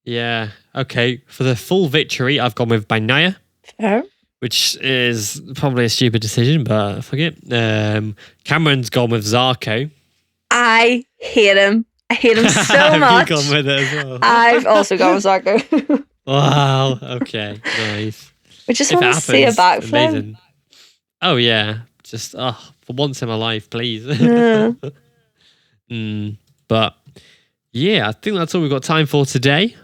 Yeah. Okay. For the full victory, I've gone with Bagnaia. Fair. Which is probably a stupid decision, but fuck it. Cameron's gone with Zarco. I hate him. I hate him so much. Have you gone with it as well? I've also gone with Zarco. Wow. Okay. Nice. We just want to see a backflip. Amazing. Oh yeah. Just for once in my life, please. Yeah. But yeah, I think that's all we've got time for today.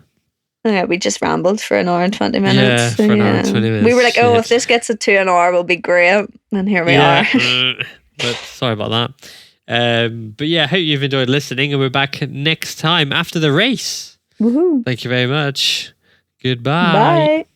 Yeah, we just rambled for an hour and 20 minutes. Yeah, for an hour and 20 minutes. We were like, if this gets to 2 hour, we'll be great. And here we are. But sorry about that. But yeah, I hope you've enjoyed listening, and we're back next time after the race. Woohoo. Thank you very much. Goodbye. Bye.